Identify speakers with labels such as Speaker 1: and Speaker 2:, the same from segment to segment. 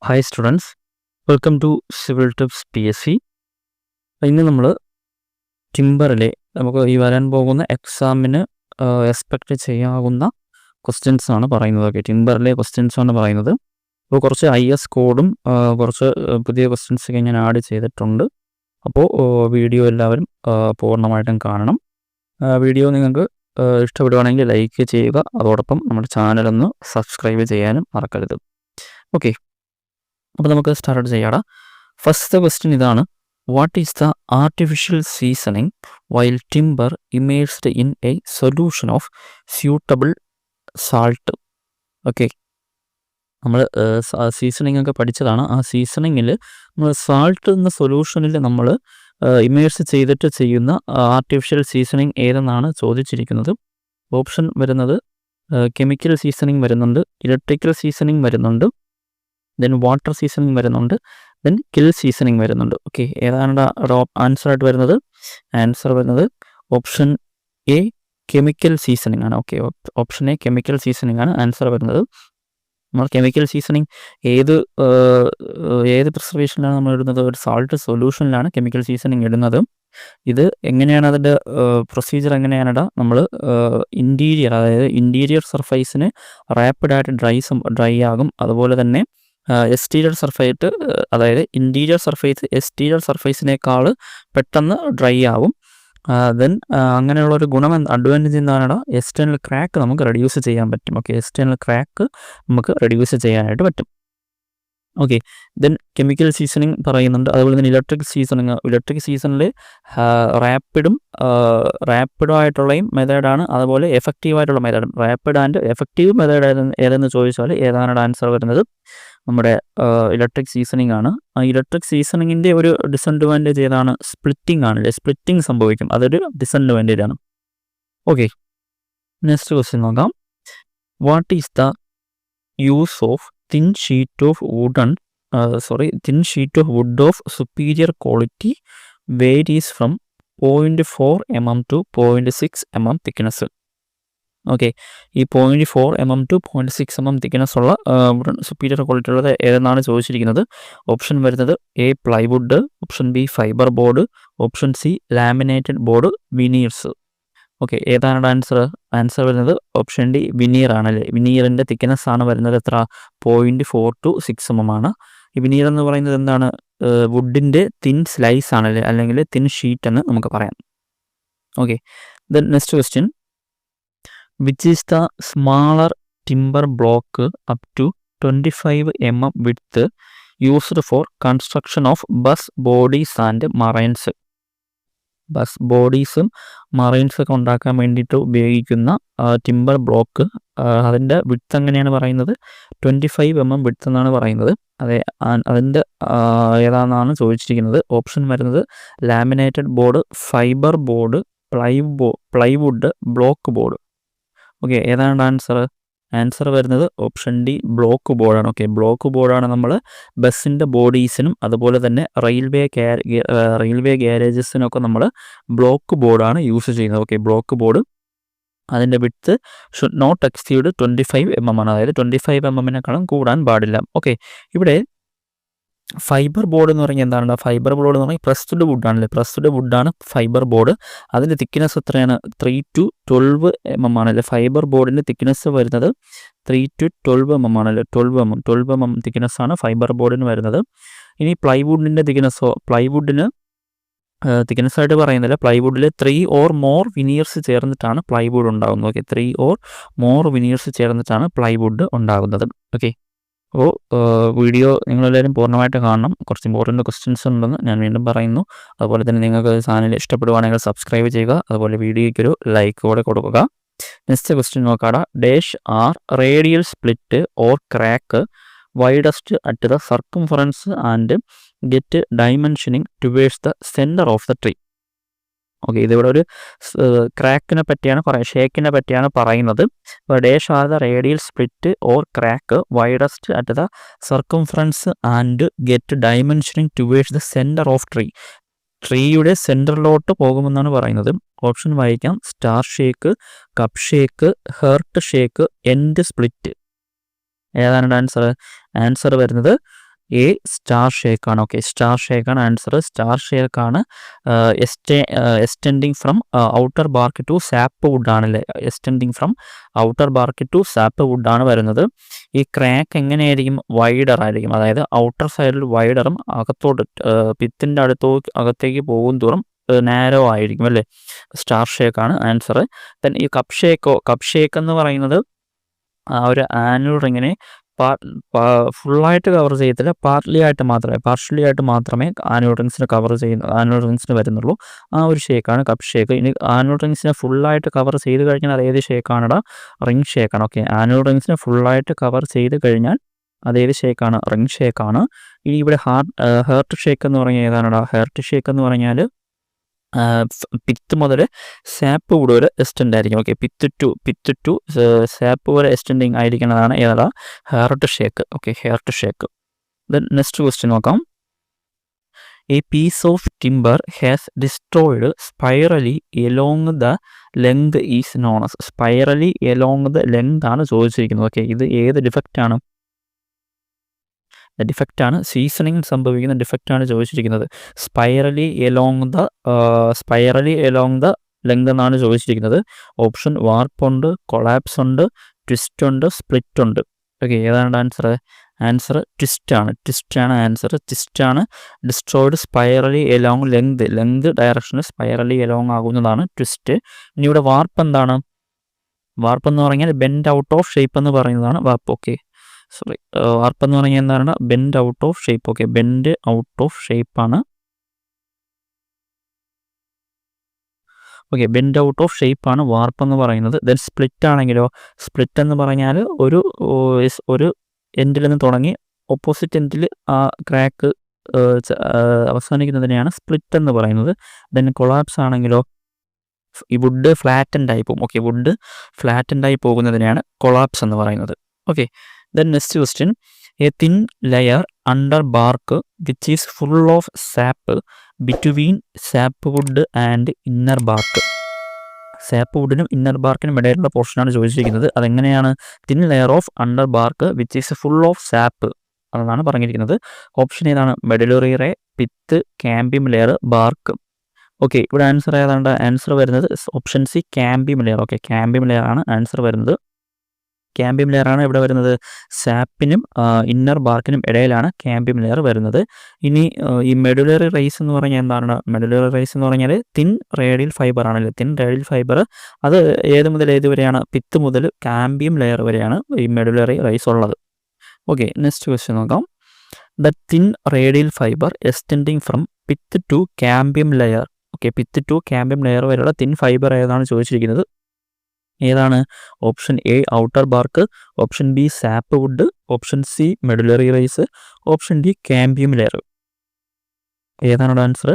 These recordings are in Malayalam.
Speaker 1: Hi students, welcome to civil tips PSC. ഇന്ന് നമ്മൾ ടിമ്പറിലെ നമുക്ക് ഈ വരാൻ പോകുന്ന എക്സാമിന് എക്സ്പെക്റ്റ് ചെയ്യാവുന്ന ക്വസ്റ്റ്യൻസ് ആണ് പറയുന്നത്. ഓക്കെ, ടിമ്പറിലെ ക്വസ്റ്റ്യൻസ് ആണ് പറയുന്നത്. അപ്പോൾ കുറച്ച് IS കോഡും കുറച്ച് പുതിയ ക്വസ്റ്റ്യൻസൊക്കെ ഞാൻ ആഡ് ചെയ്തിട്ടുണ്ട്. അപ്പോൾ വീഡിയോ എല്ലാവരും പൂർണ്ണമായിട്ടും കാണണം. വീഡിയോ നിങ്ങൾക്ക് ഇഷ്ടപ്പെടുവാണെങ്കിൽ ലൈക്ക് ചെയ്യുക. അതോടൊപ്പം നമ്മുടെ ചാനലൊന്ന് സബ്സ്ക്രൈബ് ചെയ്യാനും മറക്കരുത്. ഓക്കെ, അപ്പോൾ നമുക്ക് സ്റ്റാർട്ട് ചെയ്യാം. ഫസ്റ്റ് ക്വസ്റ്റ്യൻ ഇതാണ്: what is the artificial seasoning while timber immersed in A solution of suitable salt? Okay, നമ്മൾ സീസണിങ് ഒക്കെ പഠിച്ചതാണ്. ആ സീസണിങ്ങിൽ നമ്മൾ സാൾട്ട് എന്ന സൊല്യൂഷനിൽ നമ്മൾ ഇമേഴ്സ് ചെയ്തിട്ട് ചെയ്യുന്ന ആർട്ടിഫിഷ്യൽ സീസണിങ് ഏതെന്നാണ് ചോദിച്ചിരിക്കുന്നത്. ഓപ്ഷൻ വരുന്നത് കെമിക്കൽ സീസണിങ് വരുന്നുണ്ട്, ഇലക്ട്രിക്കൽ സീസണിങ് വരുന്നുണ്ട്, ദെൻ വാട്ടർ സീസണിങ് വരുന്നുണ്ട്, ദെൻ കിൽ സീസണിങ് വരുന്നുണ്ട്. ഓക്കെ, ഏതാണ് ആൻസർ ആയിട്ട് വരുന്നത്? ആൻസർ വരുന്നത് ഓപ്ഷൻ എ കെമിക്കൽ സീസണിങ് ആണ്. Okay, option A chemical seasoning ആണ് ആൻസർ വരുന്നത്. നമ്മൾ കെമിക്കൽ സീസണിങ് ഏത് പ്രിസർവേഷനിലാണ് നമ്മൾ ഇടുന്നത്? ഒരു സാൾട്ട് സൊല്യൂഷനിലാണ് കെമിക്കൽ സീസണിങ് ഇടുന്നത്. ഇത് എങ്ങനെയാണ് അതിൻ്റെ പ്രൊസീജിയർ എങ്ങനെയാണ്? നമ്മൾ ഇൻറ്റീരിയർ, അതായത് ഇൻറ്റീരിയർ സർഫേസിന് റാപ്പിഡായിട്ട് ഡ്രൈ ആകും. അതുപോലെ തന്നെ എക്സ്റ്റീരിയർ സർഫേസ്, അതായത് ഇൻറ്റീരിയർ സർഫേസ് എക്സ്റ്റീരിയർ സർഫേസിനേക്കാൾ പെട്ടെന്ന് ഡ്രൈ ആവും. ദെൻ അങ്ങനെയുള്ളൊരു അഡ്വാൻറ്റേജ് എന്താണ്? എക്സ്റ്റേണൽ ക്രാക്ക് നമുക്ക് റെഡ്യൂസ് ചെയ്യാൻ പറ്റും. ഓക്കെ, എക്സ്റ്റേണൽ ക്രാക്ക് നമുക്ക് റെഡ്യൂസ് ചെയ്യാനായിട്ട് പറ്റും. ഓക്കെ, ദെൻ കെമിക്കൽ സീസണിങ് പറയുന്നുണ്ട്. അതുപോലെ തന്നെ ഇലക്ട്രിക് സീസണിൽ റാപ്പിഡായിട്ടുള്ളയും മെത്തേഡാണ്, അതുപോലെ എഫക്റ്റീവായിട്ടുള്ള മെത്തേഡും. റാപ്പിഡ് ആൻഡ് എഫക്റ്റീവ് മെത്തേഡ് ഏതെന്ന് ചോദിച്ചാൽ ഏതാണ് ആൻസർ വരുന്നത്? നമ്മുടെ ഇലക്ട്രിക് സീസണിങ് ആണ്. ആ ഇലക്ട്രിക് സീസണിങ്ങിൻ്റെ ഒരു ഡിസഡ്വാൻറ്റേജ് ഏതാണ്? സ്പ്ലിറ്റിംഗ് ആണല്ലേ, സ്പ്ലിറ്റിംഗ് സംഭവിക്കും, അതൊരു ഡിസഡ്വാൻറ്റേജ് ആണ്. ഓക്കെ, നെക്സ്റ്റ് ക്വസ്റ്റ്യൻ നോക്കാം. What is the use of thin sheet of wood of superior quality varies from 0.4 mm to 0.6 mm thickness? Okay, ഈ 0.4 mm to 0.6 mm തിക്നെസ് ഉള്ള സുപ്പീരിയർ ക്വാളിറ്റി ഉള്ളത് ഏതെന്നാണ് ചോദിച്ചിരിക്കുന്നത്. ഓപ്ഷൻ വരുന്നത് A plywood, option B fibre board, option C laminated board, veneers. Okay, ഏതാണ് ആൻസർ? ആൻസർ വരുന്നത് ഓപ്ഷൻ ഡി വിനീർ ആണല്ലേ. വിനീറിൻ്റെ തിക്നെസ് ആണ് വരുന്നത് എത്ര? 0.4 to 6 mm ആണ്. ഈ വിനീർ എന്ന് പറയുന്നത് എന്താണ്? വുഡിൻ്റെ തിൻ സ്ലൈസ് ആണല്ലേ, അല്ലെങ്കിൽ തിൻ ഷീറ്റ് എന്ന് നമുക്ക് പറയാം. Okay, then next question: which is the smaller timber block up to 25 mm width used for construction of bus bodies and marines? Bus ബോഡീസും മറൈൻസൊക്കെ ഉണ്ടാക്കാൻ വേണ്ടിയിട്ട് ഉപയോഗിക്കുന്ന ടിമ്പർ ബ്ലോക്ക്, അതിൻ്റെ വിഡ്ത്ത് എങ്ങനെയാണ് പറയുന്നത്? 25 mm വിഡ്ത്ത് എന്നാണ് പറയുന്നത്. അതിൻ്റെ ഏതാണെന്നാണ് ചോദിച്ചിരിക്കുന്നത്. ഓപ്ഷൻ വരുന്നത് laminated board, fibre board, plywood, block board. Okay, ഏതാണ് ആൻസർ? ആൻസർ വരുന്നത് ഓപ്ഷൻ ഡി ബ്ലോക്ക് ബോർഡാണ്. ഓക്കെ, ബ്ലോക്ക് ബോർഡാണ് നമ്മൾ ബസ്സിൻ്റെ ബോഡീസിനും അതുപോലെ തന്നെ റെയിൽവേ ഗാരേജസിനൊക്കെ നമ്മൾ ബ്ലോക്ക് ബോർഡാണ് യൂസ് ചെയ്യുന്നത്. ഓക്കെ, ബ്ലോക്ക് ബോർഡ് അതിൻ്റെ width should not exceed 25 mm ആണ്, അതായത് 25 mm കൂടാൻ പാടില്ല. ഓക്കെ, ഇവിടെ ഫൈബർ ബോർഡ് എന്ന് പറഞ്ഞാൽ എന്താണ്? ഫൈബർ ബോർഡ് എന്ന് പറഞ്ഞാൽ പ്രസ്ഡ് വുഡാണല്ലേ, പ്രസ്ഡ് വുഡാണ് ഫൈബർ ബോർഡ്. അതിൻ്റെ തിക്നെസ് എത്രയാണ്? 3 to 12 mm ആണല്ലേ. ഫൈബർ ബോർഡിൻ്റെ തിക്നെസ് വരുന്നത് 3 to 12 mm ആണല്ലേ. 12 mm തിക്നെസ് ആണ് ഫൈബർ ബോർഡിന് വരുന്നത്. ഇനി പ്ലൈവുഡിൻ്റെ തിക്നെസ്സോ? പ്ലൈവുഡിന് തിക്നെസ് ആയിട്ട് പറയുന്നില്ല. പ്ലൈവുഡിൽ 3 or more വിനീർസ് ചേർന്നിട്ടാണ് പ്ലൈവുഡ് ഉണ്ടാകുന്നത്. ഓക്കെ, 3 or more വിനീർസ് ചേർന്നിട്ടാണ് പ്ലൈവുഡ് ഉണ്ടാകുന്നത്. ഓക്കെ, അപ്പോൾ വീഡിയോ നിങ്ങളെല്ലാവരും പൂർണ്ണമായിട്ട് കാണണം. കുറച്ച് ഇമ്പോർട്ടൻറ്റ് ക്വസ്റ്റ്യൻസ് ഉണ്ടെന്ന് ഞാൻ വീണ്ടും പറയുന്നു. അതുപോലെ തന്നെ നിങ്ങൾക്ക് ചാനൽ ഇഷ്ടപ്പെടുവാണെങ്കിൽ സബ്സ്ക്രൈബ് ചെയ്യുക. അതുപോലെ വീഡിയോയ്ക്കൊരു ലൈക്ക് കൂടെ കൊടുക്കുക. നെക്സ്റ്റ് ക്വസ്റ്റ്യൻ നോക്കാടാ. Dash are radial split or crack widest at the circumference and get dimensioning towards the centre of the tree? Okay, ഇതിവിടെ ഒരു ക്രാക്കിനെ പറ്റിയാണ് ഷേക്കിനെ പറ്റിയാണ് പറയുന്നത്. Dash are the radial split or crack widest at the circumference and get dimensioning towards the centre of tree. ട്രീയുടെ സെൻറ്ററിലോട്ട് പോകുമെന്നാണ് പറയുന്നത്. ഓപ്ഷൻ വായിക്കാം: star shake, cup shake, heart shake, end split. ഏതാണ് ആൻസർ? ആൻസർ വരുന്നത് എ സ്റ്റാർ ഷേക്കാണ്. ഓക്കെ, സ്റ്റാർ ഷേക്കാണ് ആൻസർ. സ്റ്റാർ ഷേക്കാണ് extending from outer bark to sap wood ആണല്ലേ, extending from outer bark to sap wood ആണ് വരുന്നത്. ഈ ക്രാക്ക് എങ്ങനെയായിരിക്കും? വൈഡർ ആയിരിക്കും, അതായത് ഔട്ടർ സൈഡിൽ വൈഡറും അകത്തോട്ട് പിത്തിൻ്റെ അകത്തേക്ക് പോകും തോറും നാരോ ആയിരിക്കും അല്ലേ. സ്റ്റാർ ഷേക്കാണ് ആൻസർ. ദെൻ ഈ കപ്പ് ഷേക്ക് എന്ന് പറയുന്നത് ആ ഒരു ആനുവൽ റിങ്ങിനെ ഫുള്ളായിട്ട് കവർ ചെയ്യത്തില്ല, പാർഷ്യലി ആയിട്ട് മാത്രമേ ആനുവൽ റിങ്സിന് വരുന്നുള്ളൂ. ആ ഒരു ഷേക്കാണ് കപ്പ് ഷേക്ക്. ഇനി ആനുവൽ റിങ്സിനെ ഫുള്ളായിട്ട് കവർ ചെയ്ത് കഴിഞ്ഞാൽ അത് ഏത് ഷേക്കാണ്? റിംഗ് ഷേക്കാണ്. ഓക്കെ, ആനുവൽ റിങ്സിനെ ഫുള്ളായിട്ട് കവർ ചെയ്ത് കഴിഞ്ഞാൽ അതേത് ഷേക്കാണ്? റിംഗ് ഷേക്കാണ്. ഇനി ഇവിടെ ഹേർട്ട് ഷേക്ക് എന്ന് പറഞ്ഞാൽ ഏതാണ്? ഹേർട്ട് ഷേക്ക് എന്ന് പറഞ്ഞാൽ പിത്ത് മുതൽ സാപ്പ് വുഡ് വരെ എക്സ്റ്റെൻഡ് ആയിരിക്കും. ഓക്കെ, പിത്ത് ടു സാപ്പ് വരെ എക്സ്റ്റെൻഡിങ് ആയിരിക്കുന്നതാണ് ഏതാ? Heart shake. Okay, heart shake. Then next question നോക്കാം. A piece of timber has destroyed spirally along the length is known as. Spirally along the length ആണ് ചോദിച്ചിരിക്കുന്നത്. ഓക്കെ, ഇത് ഏത് ഡിഫക്റ്റാണ്? ഡിഫക്റ്റാണ്, സീസണിങ് സംഭവിക്കുന്ന ഡിഫക്റ്റാണ് ചോദിച്ചിരിക്കുന്നത്. സ്പൈറലി എലോങ് ദ ലെങ്ത് എന്നാണ് ചോദിച്ചിരിക്കുന്നത്. ഓപ്ഷൻ വാർപ്പുണ്ട്, കൊളാപ്സ് ഉണ്ട്, ട്വിസ്റ്റ് ഉണ്ട്, സ്പ്ലിറ്റ് ഉണ്ട്. ഓക്കെ, ഏതാണ് ആൻസർ? ആൻസർ ട്വിസ്റ്റാണ് ആൻസർ. ട്വിസ്റ്റാണ് ഡിസ്ട്രോയിഡ് സ്പൈറലി എലോങ് ലെങ്ത് ഡയറക്ഷന് സ്പൈറലി എലോങ് ആകുന്നതാണ് ട്വിസ്റ്റ്. ഇനി ഇവിടെ വാർപ്പ് എന്താണ്? വാർപ്പ് എന്ന് പറഞ്ഞാൽ ബെൻഡ് ഔട്ട് ഓഫ് ഷേപ്പ് എന്ന് പറയുന്നതാണ് വാർപ്പ്. ഓക്കെ, വാർപ്പ് എന്ന് പറഞ്ഞാൽ എന്താണ്? Bend out of shape. Okay, bend out of ഷേപ്പാണ്. ഓക്കെ, ബെൻഡ് ഔട്ട് ഓഫ് ഷേപ്പാണ് വാർപ്പ് എന്ന് പറയുന്നത്. ദെൻ സ്പ്ലിറ്റ് ആണെങ്കിലോ? സ്പ്ലിറ്റ് എന്ന് പറഞ്ഞാൽ ഒരു എൻഡിൽ നിന്ന് തുടങ്ങി ഓപ്പോസിറ്റ് എൻഡിൽ ആ ക്രാക്ക് അവസാനിക്കുന്നതിനെയാണ് സ്പ്ലിറ്റ് എന്ന് പറയുന്നത്. ദെൻ കൊളാപ്സ് ആണെങ്കിലോ? ഈ വുഡ് ഫ്ലാറ്റൻഡ് ആയി പോകും. ഓക്കെ, വുഡ് ഫ്ലാറ്റൻഡ് ആയി പോകുന്നതിനെയാണ് കൊളാപ്സ് എന്ന് പറയുന്നത്. Okay, then next question. A thin layer under bark which is full of sap between sapwood and inner bark. സാപ്പ്വുഡിനും ഇന്നർ ബാർക്കിനും ഇടയിലുള്ള പോർഷനാണ് ചോദിച്ചിരിക്കുന്നത്. അതെങ്ങനെയാണ്? Thin layer of under bark which is full of sap അതാണ് പറഞ്ഞിരിക്കുന്നത്. ഓപ്ഷൻ ഏതാണ്? Medullary ray, pith, cambium layer, bark. Okay, ഇവിടെ ആൻസർ ഏതാണ്ട്? ആൻസർ വരുന്നത് option C, cambium layer. Okay, cambium layer ആണ് ആൻസർ വരുന്നത്. ക്യാമ്പിയം ലെയറാണ് ഇവിടെ വരുന്നത്. സാപ്പിനും ഇന്നർ ബാർക്കിനും ഇടയിലാണ് ക്യാമ്പിയം ലെയർ വരുന്നത്. ഇനി ഈ മെഡുലറി റേസ് എന്ന് പറഞ്ഞാൽ എന്താണ്? മെഡുലറി റേസ് എന്ന് പറഞ്ഞാൽ തിൻ റേഡിയൽ ഫൈബർ ആണല്ലോ. തിൻ റേഡിയൽ ഫൈബർ അത് ഏത് മുതൽ ഏത് വരെയാണ്? പിത്ത് മുതൽ ക്യാമ്പിയം ലെയർ വരെയാണ് ഈ മെഡുലറി റേസ് ഉള്ളത്. ഓക്കെ, നെക്സ്റ്റ് ക്വസ്റ്റ്യൻ നോക്കാം. The thin radial fibre extending from pith to cambium layer. Okay, pith to cambium layer വരെയുള്ള തിൻ ഫൈബർ ഏതാണ് ചോദിച്ചിരിക്കുന്നത്? ഏതാണ്? Option A outer bark, option B sap wood, option C medullary rays, option D cambium layer. ഏതാണ് ആൻസർ?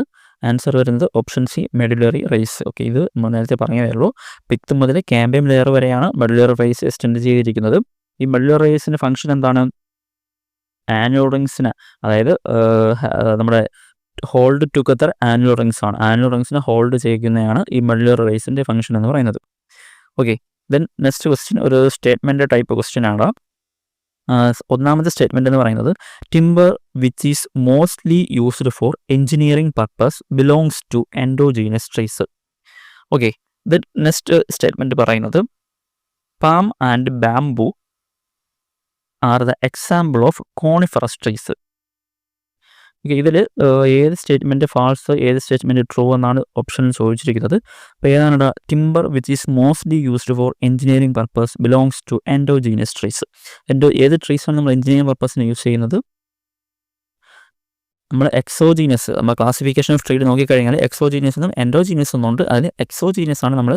Speaker 1: ആൻസർ വരുന്നത് option C, medullary rays. Okay, ഇത് നമ്മൾ നേരത്തെ പറഞ്ഞതേ ഉള്ളൂ. പിത്ത് മുതൽ ക്യാമ്പിയം ലെയർ വരെയാണ് മെഡുലറി റേസ് എക്സ്റ്റെൻഡ് ചെയ്തിരിക്കുന്നത്. ഈ മെഡുലറി റേസിൻ്റെ ഫംഗ്ഷൻ എന്താണ്? ആനുവൽ റിങ്സിന്, അതായത് നമ്മുടെ ഹോൾഡ് ടുഗദർ ആനുവൽ റിങ്സ് ആണ്. ആനുവൽ റിങ്സിനെ ഹോൾഡ് ചെയ്യുന്നതാണ് ഈ മെഡുലറി റേസിൻ്റെ ഫംഗ്ഷൻ എന്ന് പറയുന്നത്. ഓക്കെ, ദെൻ നെക്സ്റ്റ് ക്വസ്റ്റ്യൻ ഒരു സ്റ്റേറ്റ്മെൻറ്റ് ടൈപ്പ് ക്വസ്റ്റ്യൻ ആണ്. ഒന്നാമത്തെ സ്റ്റേറ്റ്മെൻറ്റ് എന്ന് പറയുന്നത് timber which is mostly used for engineering purpose belongs to endogenous trees. Okay, then next statement പറയുന്നത് palm and bamboo are the example of coniferous trees. ഇതിൽ ഏത് സ്റ്റേറ്റ്മെൻറ്റ് ഫാൾസ്, ഏത് സ്റ്റേറ്റ്മെൻറ്റ് ട്രൂ എന്നാണ് ഓപ്ഷൻ ചോദിച്ചിരിക്കുന്നത്. അപ്പോൾ ഏതാണ്? Timber which is mostly used for engineering purpose belongs to endogenous trees. ഏത് ട്രീസാണ് നമ്മൾ എഞ്ചിനീയറിംഗ് പർപ്പസിന് യൂസ് ചെയ്യുന്നത്? നമ്മൾ എക്സോജീനസ്, നമ്മൾ ക്ലാസിഫിക്കേഷൻ ഓഫ് ട്രീഡ് നോക്കിക്കഴിഞ്ഞാൽ എക്സോജീനസ് എന്നും എൻഡോജീനസ് എന്നുണ്ട്. അതിൽ എക്സോജീനസ് ആണ് നമ്മൾ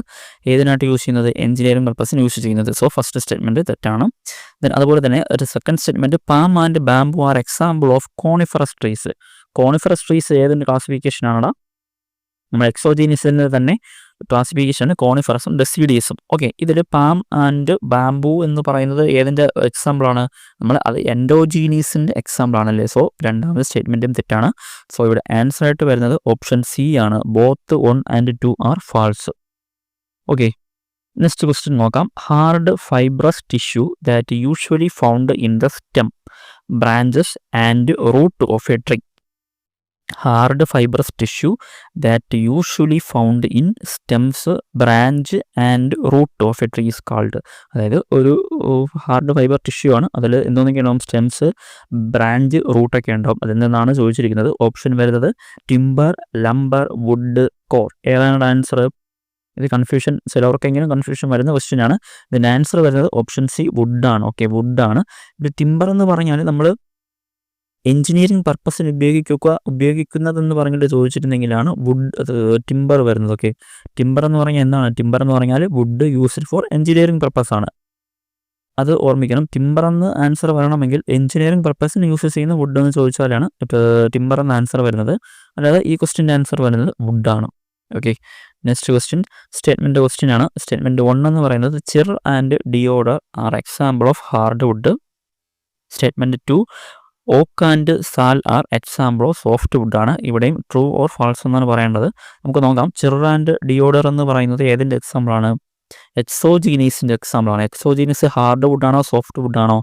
Speaker 1: ഏതിനായിട്ട് യൂസ് ചെയ്യുന്നത്? എഞ്ചിനീയറിംഗ് പർപ്പസിന് യൂസ് ചെയ്യുന്നത്. സോ ഫസ്റ്റ് സ്റ്റേറ്റ്മെൻറ്റ് തെറ്റാണ്. ദെൻ അതുപോലെ തന്നെ ഒരു second statement palm and bamboo are example of coniferous trees. Coniferous trees ഏതിൻ്റെ ക്ലാസിഫിക്കേഷനാണ്? നമ്മൾ എക്സോജീനസിൻ്റെ തന്നെ ക്ലാസിഫിക്കേഷനാണ് കോണിഫറസും ഡെസിഡിയസും. ഓക്കെ, ഇതിൽ പാം ആൻഡ് ബാംബു എന്ന് പറയുന്നത് ഏതിൻ്റെ എക്സാമ്പിളാണ്? നമ്മൾ അത് എൻഡോജീനീസിൻ്റെ എക്സാമ്പിൾ ആണല്ലേ. സോ രണ്ടാമത്തെ സ്റ്റേറ്റ്മെൻറ്റും തെറ്റാണ്. സോ ഇവിടെ ആൻസർ ആയിട്ട് വരുന്നത് ഓപ്ഷൻ സി ആണ്. Both 1 and 2 are false. Okay, next question നോക്കാം. Hard fibrous tissue that usually found in the stem branches and root of a tree. Hard fibrous tissue that usually found in stems, branch and root of a tree is called. അതായത് ഒരു ഹാർഡ് ഫൈബർ ടിഷ്യൂ ആണ്. അതിൽ എന്തൊക്കെ ഉണ്ടാവും? സ്റ്റെംസ്, ബ്രാഞ്ച്, റൂട്ടൊക്കെ ഉണ്ടാവും. അതിൽ നിന്നാണ് ചോദിച്ചിരിക്കുന്നത്. ഓപ്ഷൻ വരുന്നത് ടിമ്പർ, ലംബർ, വുഡ്, കോർ. ഏതാണ് ആൻസർ? ഇത് കൺഫ്യൂഷൻ, ചിലവർക്കെങ്കിലും കൺഫ്യൂഷൻ വരുന്ന ക്വസ്റ്റ്യൻ ആണ്. ഇതിൻ്റെ ആൻസർ വരുന്നത് ഓപ്ഷൻ സി, വുഡാണ്. ഓക്കെ, വുഡാണ്. ഇത് ടിമ്പർ എന്ന് പറഞ്ഞാൽ നമ്മൾ എഞ്ചിനീയറിംഗ് പർപ്പസിന് ഉപയോഗിക്കുന്നതെന്ന് പറഞ്ഞിട്ട് ചോദിച്ചിട്ടുണ്ടെങ്കിലാണ് ടിമ്പർ വരുന്നത്. ഓക്കെ, ടിമ്പർ എന്ന് പറഞ്ഞാൽ എന്താണ്? ടിമ്പർ എന്ന് പറഞ്ഞാൽ wood used for engineering purpose ആണ്. അത് ഓർമ്മിക്കണം. ടിമ്പർ എന്ന് ആൻസർ വരണമെങ്കിൽ എഞ്ചിനീയറിംഗ് പർപ്പസിന് യൂസ് ചെയ്യുന്ന വുഡ് എന്ന് ചോദിച്ചാലാണ് ഇപ്പോൾ ടിമ്പർ എന്ന ആൻസർ വരുന്നത്. അല്ലാതെ ഈ ക്വസ്റ്റ്യൻ്റെ ആൻസർ വരുന്നത് വുഡാണ്. Okay, next question statement question ആണ്. സ്റ്റേറ്റ്മെൻറ്റ് 1 എന്ന് പറയുന്നത് chir and deodar are example of hard wood. Statement 2 oak and sal are example of soft wood ആണ്. ഇവിടെയും ട്രൂ ഓർ ഫാൾസ് എന്നാണ് പറയേണ്ടത്. നമുക്ക് നോക്കാം. ചിർ ആൻഡ് ഡിയോഡർ എന്ന് പറയുന്നത് ഏതിൻ്റെ എക്സാമ്പിളാണ്? എക്സോജീനീസിൻ്റെ എക്സാമ്പിളാണ്. എക്സോജീനീസ് ഹാർഡ് വുഡാണോ സാഫ്റ്റ് വുഡാണോ?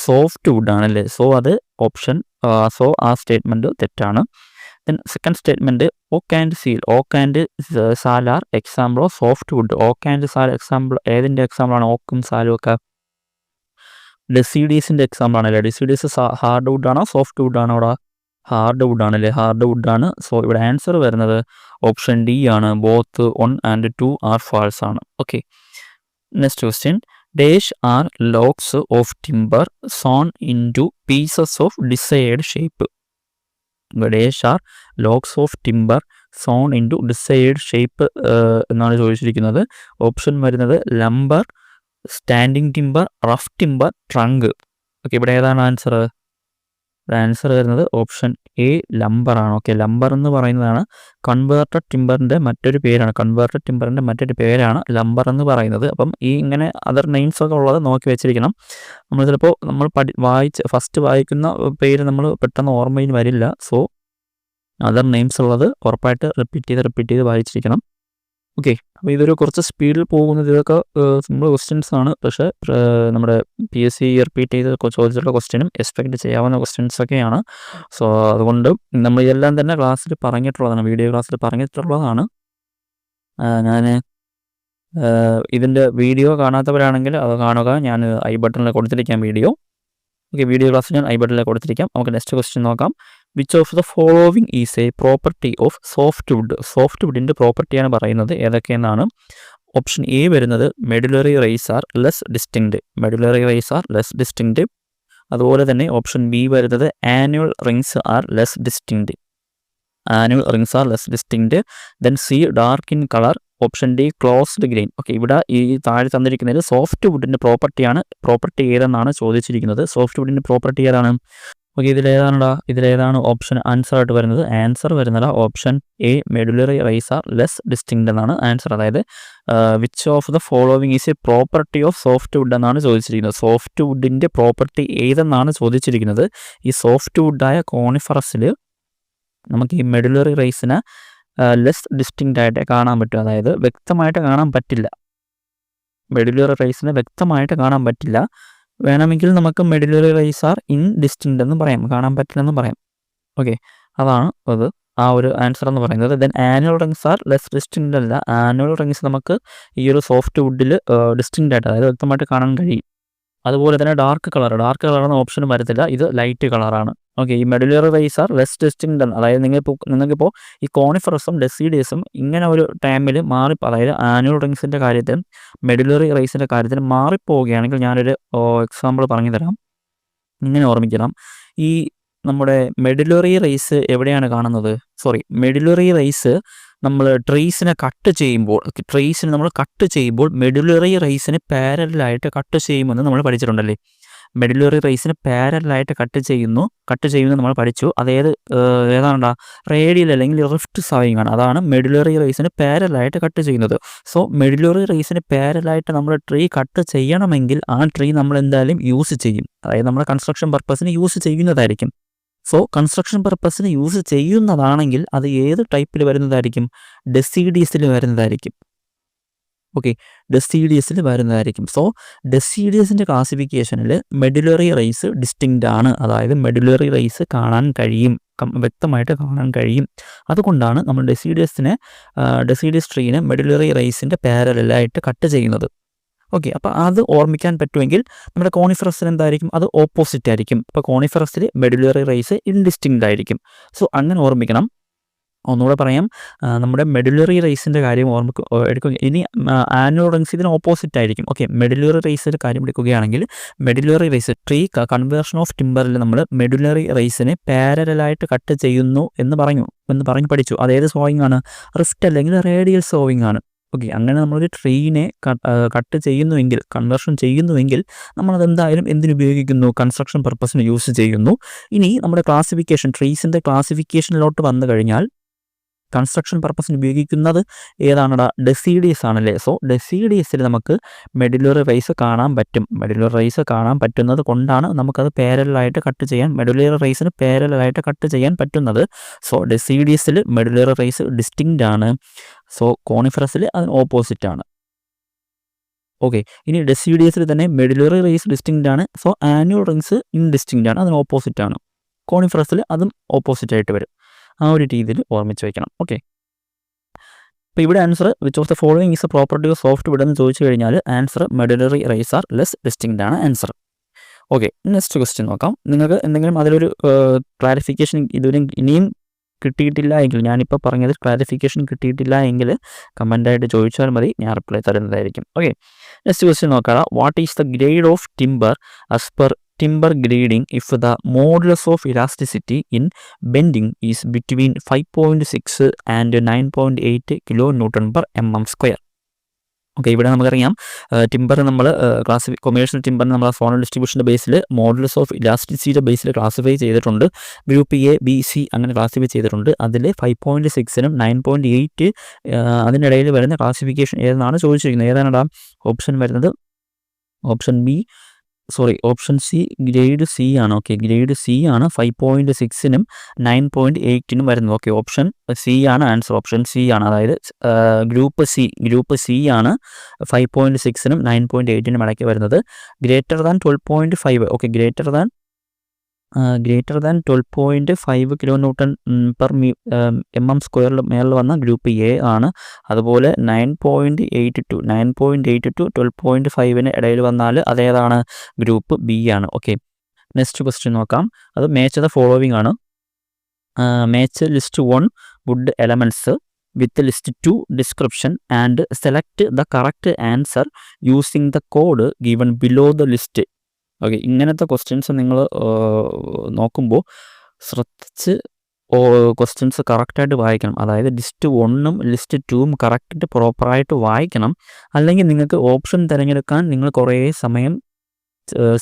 Speaker 1: സോഫ്റ്റ് വുഡാണല്ലേ. സോ അത് ഓപ്ഷൻ, സോ ആ സ്റ്റേറ്റ്മെൻറ്റ് തെറ്റാണ്. Then second statement oak and seal, oak and sal are example of soft wood. Oak and sal example ഏതിൻ്റെ എക്സാമ്പിളാണ്? ഓക്കും സാലും ഒക്കെ ഡെസിഡീസിൻ്റെ എക്സാമ്പിൾ ആണല്ലേ. ഡെസിഡീസ് ഹാർഡ് വുഡാണോ സോഫ്റ്റ് വുഡാണോ? അവിടെ ഹാർഡ് വുഡാണല്ലേ, ഹാർഡ് വുഡാണ്. സോ ഇവിടെ ആൻസർ വരുന്നത് ഓപ്ഷൻ ഡി ആണ്. ബോത്ത് 1 and 2 ആർ ഫാൾസ് ആണ്. Okay, next question dash are logs of timber sawn into pieces of desired shape. Dash are logs of timber sawn into desired shape എന്നാണ് ചോദിച്ചിരിക്കുന്നത്. ഓപ്ഷൻ വരുന്നത് lumber, standing timber, rough timber, trunk. Okay, ഇവിടെ ഏതാണ് ആൻസർ? ആൻസർ വരുന്നത് ഓപ്ഷൻ എ, ലംബറാണ്. ഓക്കെ, ലംബർ എന്ന് പറയുന്നതാണ് കൺവേർട്ടഡ് ടിമ്പറിൻ്റെ മറ്റൊരു പേരാണ്. കൺവേർട്ടഡ് ടിമ്പറിൻ്റെ മറ്റൊരു പേരാണ് ലംബർ എന്ന് പറയുന്നത്. അപ്പം ഈ ഇങ്ങനെ അതർ നെയിംസ് ഒക്കെ ഉള്ളത് നോക്കി വെച്ചിരിക്കണം. നമ്മൾ ചിലപ്പോൾ നമ്മൾ ഫസ്റ്റ് വായിക്കുന്ന പേര് നമ്മൾ പെട്ടെന്ന് ഓർമ്മയിൽ വരില്ല. സോ അതർ നെയിംസ് ഉള്ളത് ഉറപ്പായിട്ട് റിപ്പീറ്റ് ചെയ്ത് വായിച്ചിരിക്കണം. ഓക്കെ, അപ്പോൾ ഇതൊരു കുറച്ച് സ്പീഡിൽ പോകുന്നത്. ഇതൊക്കെ സിമ്പിൾ ക്വസ്റ്റ്യൻസ് ആണ്. പക്ഷേ നമ്മുടെ PSC റിപ്പീറ്റ് ചെയ്ത് ചോദിച്ചിട്ടുള്ള ക്വസ്റ്റ്യനും എക്സ്പെക്റ്റ് ചെയ്യാവുന്ന ക്വസ്റ്റ്യൻസ് ഒക്കെയാണ്. സോ അതുകൊണ്ട് നമ്മൾ ഇതെല്ലാം തന്നെ ക്ലാസ്സിൽ പറഞ്ഞിട്ടുള്ളതാണ്, വീഡിയോ ക്ലാസ്സിൽ പറഞ്ഞിട്ടുള്ളതാണ്. ഞാൻ ഇതിൻ്റെ വീഡിയോ കാണാത്തവരാണെങ്കിൽ അത് കാണുക. ഞാൻ ഐ ബട്ടണിൽ കൊടുത്തിരിക്കാം വീഡിയോ. ഓക്കെ, വീഡിയോ ക്ലാസ് ഞാൻ ഐ ബട്ടണിൽ കൊടുത്തിരിക്കാം. നമുക്ക് നെക്സ്റ്റ് ക്വസ്റ്റ്യൻ നോക്കാം. Which of the following is a property of soft wood. Soft വുഡിൻ്റെ പ്രോപ്പർട്ടിയാണ് പറയുന്നത്. ഏതൊക്കെയെന്നാണ്? ഓപ്ഷൻ എ വരുന്നത് medullary rays are less distinct. Medullary rays are less distinct. അതുപോലെ തന്നെ ഓപ്ഷൻ ബി വരുന്നത് annual rings are less distinct. Annual rings are less distinct. Then C dark in colour. Option D closed grain. Okay, ഇവിടെ ഈ താഴെ തന്നിരിക്കുന്നത് സോഫ്റ്റ് വുഡിൻ്റെ പ്രോപ്പർട്ടിയാണ്. പ്രോപ്പർട്ടി ഏതെന്നാണ് ചോദിച്ചിരിക്കുന്നത്. സോഫ്റ്റ് വുഡിൻ്റെ പ്രോപ്പർട്ടി ഏതാണ്? ഓക്കെ, ഇതിലേതാണ് ഓപ്ഷൻ ആൻസർ ആയിട്ട് വരുന്നത്? ആൻസർ വരുന്നത് option A, medullary rays are less distinct എന്നാണ് ആൻസർ. അതായത് which of the following is a property of soft wood എന്നാണ് ചോദിച്ചിരിക്കുന്നത്. സോഫ്റ്റ് വുഡിൻ്റെ പ്രോപ്പർട്ടി ഏതെന്നാണ് ചോദിച്ചിരിക്കുന്നത്. ഈ സോഫ്റ്റ് വുഡായ കോണിഫറസിൽ നമുക്ക് ഈ മെഡുലറി റേസിനെ ലെസ് ഡിസ്റ്റിങ്ക്റ്റ് ആയിട്ട് കാണാൻ പറ്റും. അതായത് വ്യക്തമായിട്ട് കാണാൻ പറ്റില്ല. മെഡുലറി റേസിനെ വ്യക്തമായിട്ട് കാണാൻ പറ്റില്ല. വേണമെങ്കിൽ നമുക്ക് മെഡുലറി റേസ് ആർ ഇൻഡിസ്റ്റിങ്ക്റ്റ് എന്ന് പറയാം, കാണാൻ പറ്റില്ലെന്ന് പറയാം. ഓക്കെ, അതാണ് അത് ആ ഒരു ആൻസർ എന്ന് പറയുന്നത്. Then annual rings are less distinct അല്ല. ആനുവൽ റിങ്സ് നമുക്ക് ഈ ഒരു സോഫ്റ്റ് വുഡിൽ ഡിസ്റ്റിങ്ക്റ്റ് ആയിട്ട്, അതായത് വ്യക്തമായിട്ട് കാണാൻ കഴിയും. അതുപോലെ തന്നെ ഡാർക്ക് കളർ എന്ന ഓപ്ഷൻ വരത്തില്ല. ഇത് ലൈറ്റ് കളറാണ്. ഓക്കെ, ഈ medullary rays are less distinct ആണ്. അതായത് നിങ്ങൾക്കിപ്പോൾ ഈ കോണിഫറസും ഡെസിഡിയസും ഇങ്ങനെ ഒരു ടൈമിൽ അതായത് ആനുവൽ റിങ്സിൻ്റെ കാര്യത്തിലും മെഡുലറി റേസിൻ്റെ കാര്യത്തിലും മാറിപ്പോവുകയാണെങ്കിൽ ഞാനൊരു എക്സാമ്പിൾ പറഞ്ഞു തരാം. ഇങ്ങനെ ഓർമ്മിക്കണം. ഈ നമ്മുടെ മെഡുലറി റേസ് എവിടെയാണ് കാണുന്നത്? മെഡുലറി റേസ് നമ്മൾ ട്രീസിനെ കട്ട് ചെയ്യുമ്പോൾ മെഡുലറി റേസിന് പാരലായിട്ട് കട്ട് ചെയ്യുമെന്ന് നമ്മൾ പഠിച്ചിട്ടുണ്ടല്ലേ. മെഡുലറി റേസിന് പാരലായിട്ട് കട്ട് ചെയ്യുന്നു നമ്മൾ പഠിച്ചു. ഏതാണ്ടാ റേഡിയൽ അല്ലെങ്കിൽ റിഫ്റ്റ് സവിങ് ആണ്. അതാണ് മെഡുലറി റേസിന് പാരലായിട്ട് കട്ട് ചെയ്യുന്നത്. സോ മെഡുലറി റേസിന് പാരലായിട്ട് നമ്മൾ ട്രീ കട്ട് ചെയ്യണമെങ്കിൽ ആ ട്രീ നമ്മൾ എന്തായാലും യൂസ് ചെയ്യും. അതായത് നമ്മൾ കൺസ്ട്രക്ഷൻ പർപ്പസിന് യൂസ് ചെയ്യുന്നതായിരിക്കും. സോ കൺസ്ട്രക്ഷൻ പർപ്പസിന് യൂസ് ചെയ്യുന്നതാണെങ്കിൽ അത് ഏത് ടൈപ്പിൽ വരുന്നതായിരിക്കും? ഡെസിഡീസിൽ വരുന്നതായിരിക്കും. ഓക്കെ, ഡെസീഡിയസിൽ വരുന്നതായിരിക്കും. സോ ഡെസീഡിയസിൻ്റെ ക്ലാസിഫിക്കേഷനിൽ മെഡുലറി റേസ് ഡിസ്റ്റിങ്ക്റ്റ് ആണ്. അതായത് മെഡുലറി റേസ് കാണാൻ കഴിയും, വ്യക്തമായിട്ട് കാണാൻ കഴിയും. അതുകൊണ്ടാണ് നമ്മൾ ഡെസീഡിയസ് ട്രീനെ മെഡുലറി റേസിൻ്റെ പാരലായിട്ട് കട്ട് ചെയ്യുന്നത്. ഓക്കെ, അപ്പോൾ അത് ഓർമ്മിക്കാൻ പറ്റുമെങ്കിൽ നമ്മുടെ കോണിഫറസിൽ എന്തായിരിക്കും, അത് ഓപ്പോസിറ്റ് ആയിരിക്കും. ഇപ്പോൾ കോണിഫറസിൽ മെഡുലറി റേസ് ഇൻഡിസ്റ്റിങ്ക്റ്റ് ആയിരിക്കും. സോ അങ്ങനെ ഓർമ്മിക്കണം. ഒന്നുകൂടെ പറയാം, നമ്മുടെ മെഡുലറി റേസിൻ്റെ കാര്യം എടുക്കുക. ഇനി ആനുവൽ റിങ്സ് ഇതിന് ഓപ്പോസിറ്റ് ആയിരിക്കും. ഓക്കെ, മെഡുലറി റേസിൻ്റെ കാര്യം എടുക്കുകയാണെങ്കിൽ medullary rays tree conversion of ടിമ്പറിൽ നമ്മൾ മെഡുലറി റേസിനെ പാരലായിട്ട് കട്ട് ചെയ്യുന്നു എന്ന് പറഞ്ഞ് പഠിച്ചു. അതേത് സോവിങ് ആണ്? റിഫ്റ്റ് അല്ലെങ്കിൽ റേഡിയൽ സോവിങ് ആണ്. ഓക്കെ, അങ്ങനെ നമ്മളൊരു ട്രീനെ കട്ട് ചെയ്യുന്നുവെങ്കിൽ, കൺവേർഷൻ ചെയ്യുന്നുവെങ്കിൽ നമ്മളതെന്തായാലും എന്തിനുപയോഗിക്കുന്നു? കൺസ്ട്രക്ഷൻ പർപ്പസിന് യൂസ് ചെയ്യുന്നു. ഇനി നമ്മുടെ ട്രീസിൻ്റെ ക്ലാസിഫിക്കേഷനിലോട്ട് വന്നു കഴിഞ്ഞാൽ കൺസ്ട്രക്ഷൻ പർപ്പസിന് ഉപയോഗിക്കുന്നത് ഏതാണടാ? ഡെസീഡിയസ് ആണല്ലേ. സോ ഡെസീഡിയസിൽ നമുക്ക് മെഡുലറി റേസ് കാണാൻ പറ്റും. മെഡുലറി റേസ് കാണാൻ പറ്റുന്നത് കൊണ്ടാണ് നമുക്കത് പാരലായിട്ട് കട്ട് ചെയ്യാൻ, മെഡുലറി റേസിന് പാരലായിട്ട് കട്ട് ചെയ്യാൻ പറ്റുന്നത്. സോ ഡെസീഡിയസിൽ മെഡുലറി റേസ് ഡിസ്റ്റിങ്ക്റ്റ് ആണ്. സോ കോണിഫറസിൽ അതിന് ഓപ്പോസിറ്റ് ആണ്. ഓക്കെ, ഇനി ഡെസീഡിയസിൽ തന്നെ മെഡുലറി റേസ് ഡിസ്റ്റിങ്ക്റ്റ് ആണ്. സോ ആനുവൽ റിങ്സ് ഇൻഡിസ്റ്റിങ്ക്റ്റ് ആണ്, അതിന് ഓപ്പോസിറ്റ് ആണ്. കോണിഫറസിൽ അതും ഓപ്പോസിറ്റ് ആയിട്ട് വരും. ആ ഒരു രീതിയിൽ ഓർമ്മിച്ച് വയ്ക്കണം. ഓക്കെ, ഇപ്പോൾ ഇവിടെ answer which of the following is a property of soft wood എന്ന് ചോദിച്ചു കഴിഞ്ഞാൽ answer medullary rays are less distinct ആണ് ആൻസർ. ഓക്കെ, നെക്സ്റ്റ് ക്വസ്റ്റ്യൻ നോക്കാം. നിങ്ങൾക്ക് എന്തെങ്കിലും അതിലൊരു ക്ലാരിഫിക്കേഷൻ ഇതുവരെ ഇനിയും കിട്ടിയിട്ടില്ല എങ്കിൽ, ഞാനിപ്പോൾ പറഞ്ഞത് ക്ലാരിഫിക്കേഷൻ കിട്ടിയിട്ടില്ല എങ്കിൽ കമൻ്റായിട്ട് ചോദിച്ചാൽ മതി, ഞാൻ റിപ്ലൈ തരുന്നതായിരിക്കും. ഓക്കെ, നെക്സ്റ്റ് ക്വസ്റ്റ്യൻ നോക്കാം. What is the grade of timber as per timber grading if the modulus of elasticity in bending is between 5.6 and 9.8 kilonewton per mm square? Okay, ഇവിടെ നമുക്കറിയാം ടിമ്പർ നമ്മൾ കൊമേഴ്ഷ്യൽ ടിമ്പറിന് നമ്മൾ സോണൽ ഡിസ്ട്രിബ്യൂഷൻ്റെ ബേസിൽ മോഡുലസ് ഓഫ് ഇലാസ്റ്റിസിറ്റിയുടെ ബേസിൽ ക്ലാസിഫൈ ചെയ്തിട്ടുണ്ട്. ഗ്രൂപ്പ് എ, ബി, സി അങ്ങനെ ക്ലാസിഫൈ ചെയ്തിട്ടുണ്ട്. അതിൽ 5.6നും 9.8 അതിനിടയിൽ വരുന്ന ക്ലാസിഫിക്കേഷൻ ഏതെന്നാണ് ചോദിച്ചിരിക്കുന്നത്. ഏതാണടാ ഓപ്ഷൻ വരുന്നത്? ഓപ്ഷൻ സി ഗ്രേഡ് സി ആണ്. ഓക്കെ, ഗ്രേഡ് സി ആണ് 5.6നും 9.8നും വരുന്നത്. ഓക്കെ, ഓപ്ഷൻ സി ആണ് ആൻസർ. ഓപ്ഷൻ സി ആണ്, അതായത് ഗ്രൂപ്പ് സി ആണ് 5.6നും 9.8നും ഇടയ്ക്ക് വരുന്നത്. Greater than 12.5. Okay, greater than 12.5 kilonewton per mm സ്ക്വയറിൽ മേളിൽ വന്ന ഗ്രൂപ്പ് എ ആണ്. അതുപോലെ 9.8 to 12.5 ഇടയിൽ വന്നാൽ അതേതാണ്? ഗ്രൂപ്പ് ബി ആണ്. ഓക്കെ, നെക്സ്റ്റ് ക്വസ്റ്റ്യൻ നോക്കാം. അത് മാച്ച് ദ ഫോളോവിങ് ആണ്. Match list 1 wood elements with list 2 description and select the correct answer using the code given below the list. Okay, ഇങ്ങനത്തെ ക്വസ്റ്റ്യൻസ് നിങ്ങൾ നോക്കുമ്പോൾ ശ്രദ്ധിച്ച് ക്വസ്റ്റ്യൻസ് കറക്റ്റായിട്ട് വായിക്കണം. അതായത് ലിസ്റ്റ് 1ഉം ലിസ്റ്റ് 2ഉം കറക്റ്റ് പ്രോപ്പറായിട്ട് വായിക്കണം. അല്ലെങ്കിൽ നിങ്ങൾക്ക് ഓപ്ഷൻ തിരഞ്ഞെടുക്കാൻ നിങ്ങൾ കുറേ സമയം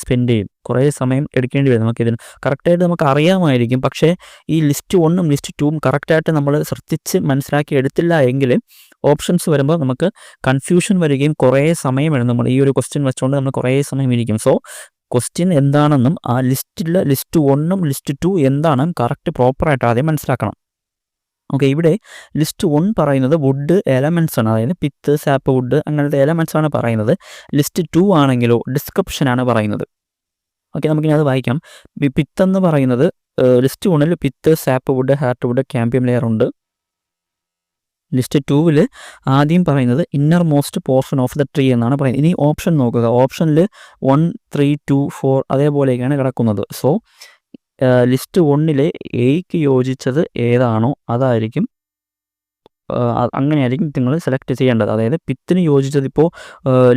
Speaker 1: സ്പെൻഡ് ചെയ്യും, കുറേ സമയം എടുക്കേണ്ടി വരും. നമുക്കിതിന് കറക്റ്റായിട്ട് നമുക്ക് അറിയാമായിരിക്കും, പക്ഷേ ഈ ലിസ്റ്റ് 1ഉം ലിസ്റ്റ് 2ഉം കറക്റ്റായിട്ട് നമ്മൾ ശ്രദ്ധിച്ച് മനസ്സിലാക്കി എടുത്തില്ല എങ്കിൽ ഓപ്ഷൻസ് വരുമ്പോൾ നമുക്ക് കൺഫ്യൂഷൻ വരികയും കുറേ സമയം വരും. നമ്മൾ ഈ ഒരു ക്വസ്റ്റ്യൻ വെച്ചുകൊണ്ട് നമ്മൾ കുറേ സമയം ഇരിക്കും. സോ ക്വസ്റ്റ്യൻ എന്താണെന്നും ആ ലിസ്റ്റ് 1ഉം ലിസ്റ്റ് 2 എന്താണെന്നും കറക്റ്റ് പ്രോപ്പറായിട്ട് ആദ്യം മനസ്സിലാക്കണം. ഓക്കെ, ഇവിടെ ലിസ്റ്റ് 1 പറയുന്നത് വുഡ് എലമെൻറ്റ്സ് ആണ്, അതായത് പിത്ത്, സാപ്പ് വുഡ് അങ്ങനത്തെ എലമെൻറ്റ്സ് ആണ് പറയുന്നത്. ലിസ്റ്റ് 2 ആണെങ്കിലോ ഡിസ്ക്രിപ്ഷനാണ് പറയുന്നത്. ഓക്കെ, നമുക്കിനി അത് വായിക്കാം. പിത്തെന്ന് പറയുന്നത് ലിസ്റ്റ് 1ൽ pith, sap wood, heart wood, cambium layer ഉണ്ട്. ലിസ്റ്റ് 2വിൽ ആദ്യം പറയുന്നത് inner most portion of the tree എന്നാണ് പറയുന്നത്. ഇനി ഓപ്ഷൻ നോക്കുക. ഓപ്ഷനിൽ 1, 3, 2, 4 അതേപോലെയൊക്കെയാണ് കിടക്കുന്നത്. സോ ലിസ്റ്റ് 1ലെ എയ്ക്ക് യോജിച്ചത് ഏതാണോ അതായിരിക്കും, അങ്ങനെയായിരിക്കും നിങ്ങൾ സെലക്ട് ചെയ്യേണ്ടത്. അതായത് പിത്തിന് യോജിച്ചത് ഇപ്പോൾ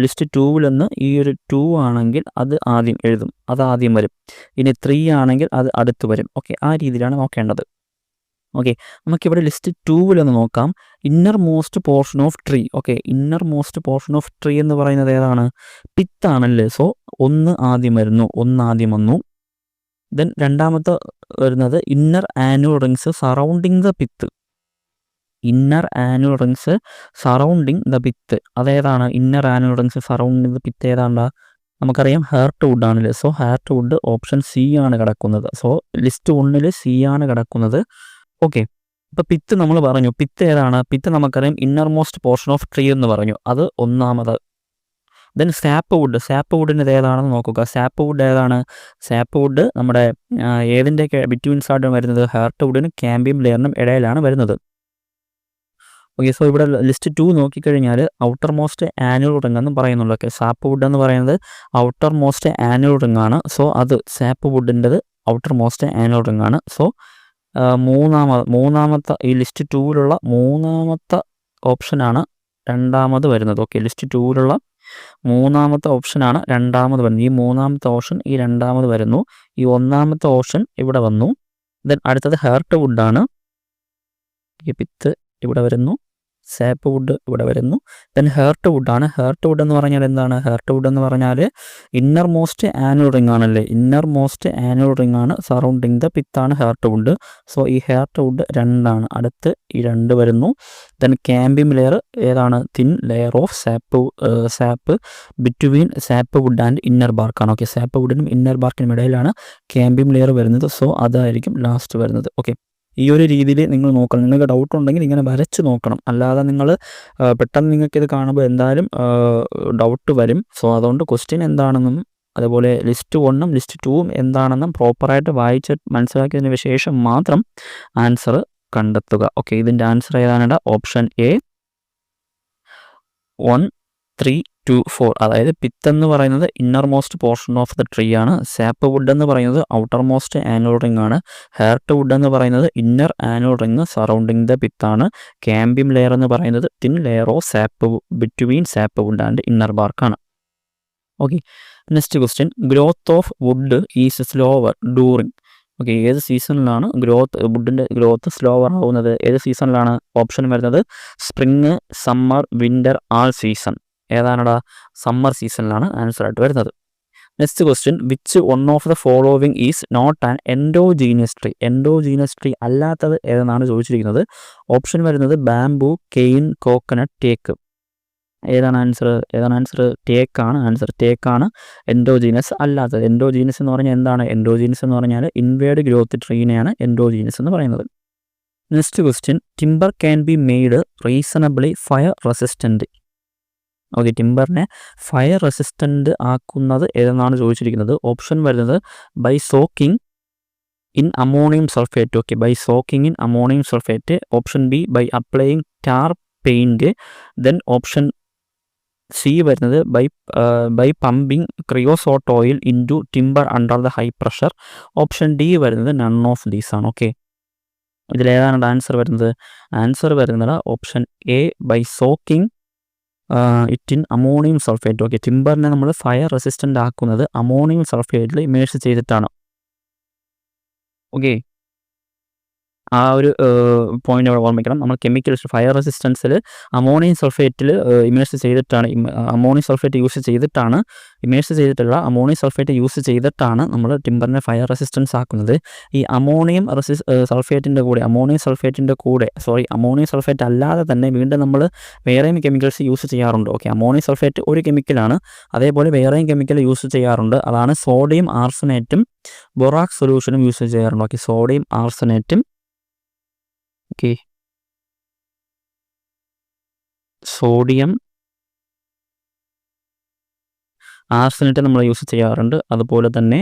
Speaker 1: ലിസ്റ്റ് 2വിൽ ഈ ഒരു 2 ആണെങ്കിൽ അത് ആദ്യം എഴുതും, അത് ആദ്യം വരും. ഇനി 3 ആണെങ്കിൽ അത് അടുത്ത് വരും. ഓക്കെ, ആ രീതിയിലാണ് നോക്കേണ്ടത്. ഓക്കെ, നമുക്കിവിടെ ലിസ്റ്റ് 2വിൽ നോക്കാം. Inner most portion of tree. Okay, inner most portion of tree എന്ന് പറയുന്നത് ഏതാണ്? പിത്താണല്ലേ. സോ 1 ആദ്യം വരുന്നു, 1 ആദ്യം വന്നു. ദെൻ രണ്ടാമത്തെ വരുന്നത് inner annual rings surrounding the pith. Inner annual rings surrounding the pith അതേതാണ്? Inner annual rings surrounding the pith ഏതാണ്ടാ? നമുക്കറിയാം ഹാർട്ട് വുഡ് ആണല്ലേ. So heart wood option C ആണ് കിടക്കുന്നത്. സോ ലിസ്റ്റ് 1ൽ സി ആണ് കിടക്കുന്നത്. ഓക്കെ, അപ്പോൾ പിത്ത് നമ്മൾ പറഞ്ഞു. പിത്ത് ഏതാണ്? പിത്ത് നമുക്കറിയാം inner most portion of tree എന്ന് പറഞ്ഞു. അത് ഒന്നാമത്. Then sap wood. സാപ്പ് വുഡിൻ്റെ ഏതാണെന്ന് നോക്കുക. സാപ്പ് വുഡ് ഏതാണ്? സാപ്പ് വുഡ് നമ്മുടെ ഏതിൻ്റെയൊക്കെ ബിറ്റ്വീൻസ് ആയിട്ട് വരുന്നത്? ഹേർട്ട് വുഡിനും ക്യാമ്പിയം ലെയറിനും ഇടയിലാണ് വരുന്നത്. ഓക്കെ, സോ ഇവിടെ ലിസ്റ്റ് 2 നോക്കിക്കഴിഞ്ഞാൽ ഔട്ടർ മോസ്റ്റ് ആനുവൽ റിംഗ് എന്ന് പറയുന്നുള്ളൂ. ഓക്കെ, സാപ്പ് വുഡ് എന്ന് പറയുന്നത് ഔട്ടർ മോസ്റ്റ് ആനുവൽ റിംഗ് ആണ്. സോ അത് സാപ്പ് വുഡിൻ്റെത് ഔട്ടർ മോസ്റ്റ് ആനുവൽ റിംഗ് ആണ്. സോ മൂന്നാമത്തെ ഈ ലിസ്റ്റ് 2ലുള്ള മൂന്നാമത്തെ ഓപ്ഷനാണ് രണ്ടാമത് വരുന്നത്. ഓക്കെ, ലിസ്റ്റ് 2ലുള്ള മൂന്നാമത്തെ ഓപ്ഷനാണ് രണ്ടാമത് വരുന്നത്. ഈ മൂന്നാമത്തെ ഓപ്ഷൻ ഈ രണ്ടാമത് വരുന്നു. ഈ ഒന്നാമത്തെ ഓപ്ഷൻ ഇവിടെ വന്നു. ദെൻ അടുത്തത് ഹേർട്ട് വുഡാണ്. ഈ പിത്ത് ഇവിടെ വരുന്നു, സാപ്പ് വുഡ് ഇവിടെ വരുന്നു. ദെൻ ഹേർട്ട് വുഡാണ്. ഹേർട്ട് വുഡ് എന്ന് പറഞ്ഞാൽ എന്താണ്? ഹേർട്ട് വുഡ് എന്ന് പറഞ്ഞാൽ ഇന്നർ മോസ്റ്റ് ആനുവൽ റിംഗ് ആണല്ലേ. ഇന്നർ മോസ്റ്റ് ആനുവൽ റിംഗ് ആണ് സറൗണ്ടിങ് ദ പിത്താണ് ഹേർട്ട് വുഡ്. സോ ഈ ഹേർട്ട് വുഡ് 2ആണ്. അടുത്ത് ഈ 2 വരുന്നു. ദെൻ ക്യാമ്പിയം ലെയർ ഏതാണ്? Thin layer of sap between sap wood and inner ബാർക്കാണ്. ഓക്കെ, സാപ്പ് വുഡിനും ഇന്നർ ബാർക്കിനും ഇടയിലാണ് ക്യാമ്പിയം ലെയർ വരുന്നത്. സോ അതായിരിക്കും ലാസ്റ്റ് വരുന്നത്. ഓക്കെ, ഈ ഒരു രീതിയിൽ നിങ്ങൾ നോക്കണം. നിങ്ങൾക്ക് ഡൗട്ട് ഉണ്ടെങ്കിൽ ഇങ്ങനെ വരച്ച് നോക്കണം. അല്ലാതെ നിങ്ങൾ പെട്ടെന്ന് നിങ്ങൾക്കിത് കാണുമ്പോൾ എന്തായാലും ഡൗട്ട് വരും. സോ അതുകൊണ്ട് ക്വസ്റ്റ്യൻ എന്താണെന്നും അതുപോലെ ലിസ്റ്റ് 1ഉം ലിസ്റ്റ് 2ഉം എന്താണെന്നും പ്രോപ്പറായിട്ട് വായിച്ച് മനസ്സിലാക്കിയതിന് ശേഷം മാത്രം ആൻസർ കണ്ടെത്തുക. ഓക്കെ, ഇതിൻ്റെ ആൻസർ ഏതാണ്? Option A 1, 3, 2, 4. അതായത് പിത്ത് എന്ന് പറയുന്നത് inner most portion of the tree ആണ്. സാപ്പ് വുഡ് എന്ന് പറയുന്നത് ഔട്ടർ മോസ്റ്റ് ആനുവൽ റിംഗ് ആണ്. ഹേർട്ട് വുഡ് എന്ന് പറയുന്നത് inner annual ring surrounding the പിത്താണ്. ക്യാമ്പിയം ലെയർ എന്ന് പറയുന്നത് thin layer of sap between sap wood and inner ബാർക്കാണ്. Okay, next question. Growth of wood is slower during. Okay, ഏത് സീസണിലാണ് വുഡിൻ്റെ ഗ്രോത്ത് സ്ലോവർ ആവുന്നത്? ഏത് സീസണിലാണ്? ഓപ്ഷൻ വരുന്നത് spring, summer, winter, all season. ഏതാണടാ? സമ്മർ സീസണിലാണ് ആൻസർ ആയിട്ട് വരുന്നത്. Next question. Which one of the following is not an endogenous tree. Endogenous tree അല്ലാത്തത് ഏതെന്നാണ് ചോദിച്ചിരിക്കുന്നത്. ഓപ്ഷൻ വരുന്നത് ബാംബു, കെയിൻ, കോക്കനട്ട്, തേക്ക്. ഏതാണ് ആൻസർ? തേക്കാണ് ആൻസർ. തേക്കാണ് എൻഡോജീനസ് അല്ലാത്തത്. എൻഡോജീനസ് എന്ന് പറഞ്ഞാൽ എന്താണ്? എൻഡോജീനസ് എന്ന് പറഞ്ഞാൽ ഇൻവേർഡ് ഗ്രോത്ത് ട്രീനെയാണ് എൻഡോജീനസ് എന്ന് പറയുന്നത്. Next question. Timber can be made reasonably fire resistant. Okay, ടിമ്പറിനെ ഫയർ റെസിസ്റ്റൻ്റ് ആക്കുന്നത് ഏതെന്നാണ് ചോദിച്ചിരിക്കുന്നത്. ഓപ്ഷൻ വരുന്നത് by soaking in ammonium sulphate. Okay, by soaking in ammonium sulphate. Option B by applying tar paint. Then option C വരുന്നത് by pumping creosote oil into timber under the high pressure. Option D വരുന്നത് നൺ ഓഫ് ദീസ് ആണ്. ഓക്കെ, ഇതിലേതാണ് ആൻസർ വരുന്നത്? ആൻസർ വരുന്നത് option A by soaking it in ammonium sulphate. Okay, ടിമ്പറിനെ നമ്മൾ ഫയർ റെസിസ്റ്റൻ്റ് ആക്കുന്നത് അമോണിയം സൾഫേറ്റിൽ ഇമേഴ്സ് ചെയ്തിട്ടാണ്. ഓക്കെ, ആ ഒരു പോയിന്റ് അവിടെ ഓർമ്മിക്കണം. നമ്മൾ കെമിക്കൽസ് ഫയർ റെസിസ്റ്റൻസിൽ അമോണിയം സൾഫേറ്റിൽ ഇമേഴ്സ് ചെയ്തിട്ടാണ് അമോണിയം സൾഫേറ്റ് യൂസ് ചെയ്തിട്ടാണ് അമോണിയം സൾഫേറ്റ് യൂസ് ചെയ്തിട്ടാണ് നമ്മൾ ടിമ്പറിനെ ഫയർ റെസിസ്റ്റൻസ് ആക്കുന്നത്. ഈ അമോണിയം സൾഫേറ്റിൻ്റെ കൂടെ അമോണിയം സൾഫേറ്റ് അല്ലാതെ തന്നെ വീണ്ടും നമ്മൾ വേറെയും കെമിക്കൽസ് യൂസ് ചെയ്യാറുണ്ട്. ഓക്കെ, അമോണിയം സൾഫേറ്റ് ഒരു കെമിക്കലാണ്. അതേപോലെ വേറെയും കെമിക്കൽ യൂസ് ചെയ്യാറുണ്ട്. അതാണ് സോഡിയം ആർസനേറ്റും ബൊറാക്സ് സൊല്യൂഷനും യൂസ് ചെയ്യാറുണ്ട്. ഓക്കെ, സോഡിയം ആർസനേറ്റും സോഡിയം ആർസനേറ്റ് നമ്മൾ യൂസ് ചെയ്യാറുണ്ട്. അതുപോലെ തന്നെ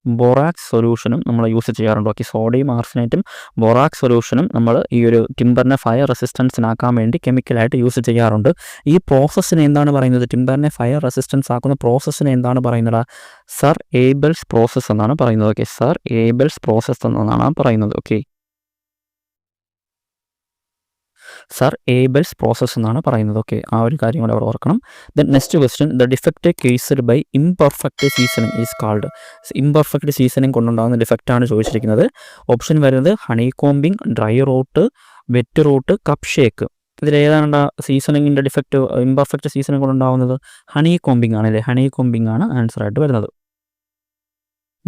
Speaker 1: ബൊറാക്സ് സൊല്യൂഷനും നമ്മൾ യൂസ് ചെയ്യാറുണ്ട്. ഓക്കെ, സോഡിയം ആർസനേറ്റും ബൊറാക്സ് സൊല്യൂഷനും നമ്മൾ ഈ ഒരു ടിമ്പറിനെ ഫയർ റെസിസ്റ്റൻസിനാക്കാൻ വേണ്ടി കെമിക്കലായിട്ട് യൂസ് ചെയ്യാറുണ്ട്. ഈ പ്രോസസ്സിനെ എന്താണ് പറയുന്നത്? ടിമ്പറിനെ ഫയർ റെസിസ്റ്റൻസ് ആക്കുന്ന പ്രോസസ്സിനെ എന്താണ് പറയുന്നത്? സർ ഏബൽസ് പ്രോസസ്സ് എന്നാണ് പറയുന്നത്. ഓക്കെ, സർ ഏബൽസ് പ്രോസസ്സ് എന്നാണ് പറയുന്നത്. ഓക്കെ, സർ ഏബൽസ് പ്രോസസ്സ് എന്നാണ് പറയുന്നത്. ഓക്കെ, ആ ഒരു കാര്യം കൂടെ അവിടെ ഓർക്കണം. Then next question. The defect caused by imperfect seasoning is called. Imperfect seasoning കൊണ്ടുണ്ടാകുന്ന ഡിഫക്റ്റാണ് ചോദിച്ചിരിക്കുന്നത്. ഓപ്ഷൻ വരുന്നത് honeycombing, dry rot, wet rot, cup shake. ഇതിലേതാണ് സീസണിങ്ങിൻ്റെ ഡിഫക്റ്റ് ഇംപെർഫെക്റ്റ് സീസണിങ് കൊണ്ടുണ്ടാകുന്നത്? ഹണി കോമ്പിങ് ആണല്ലേ. ഹണി കോമ്പിങ് ആണ് ആൻസർ ആയിട്ട് വരുന്നത്.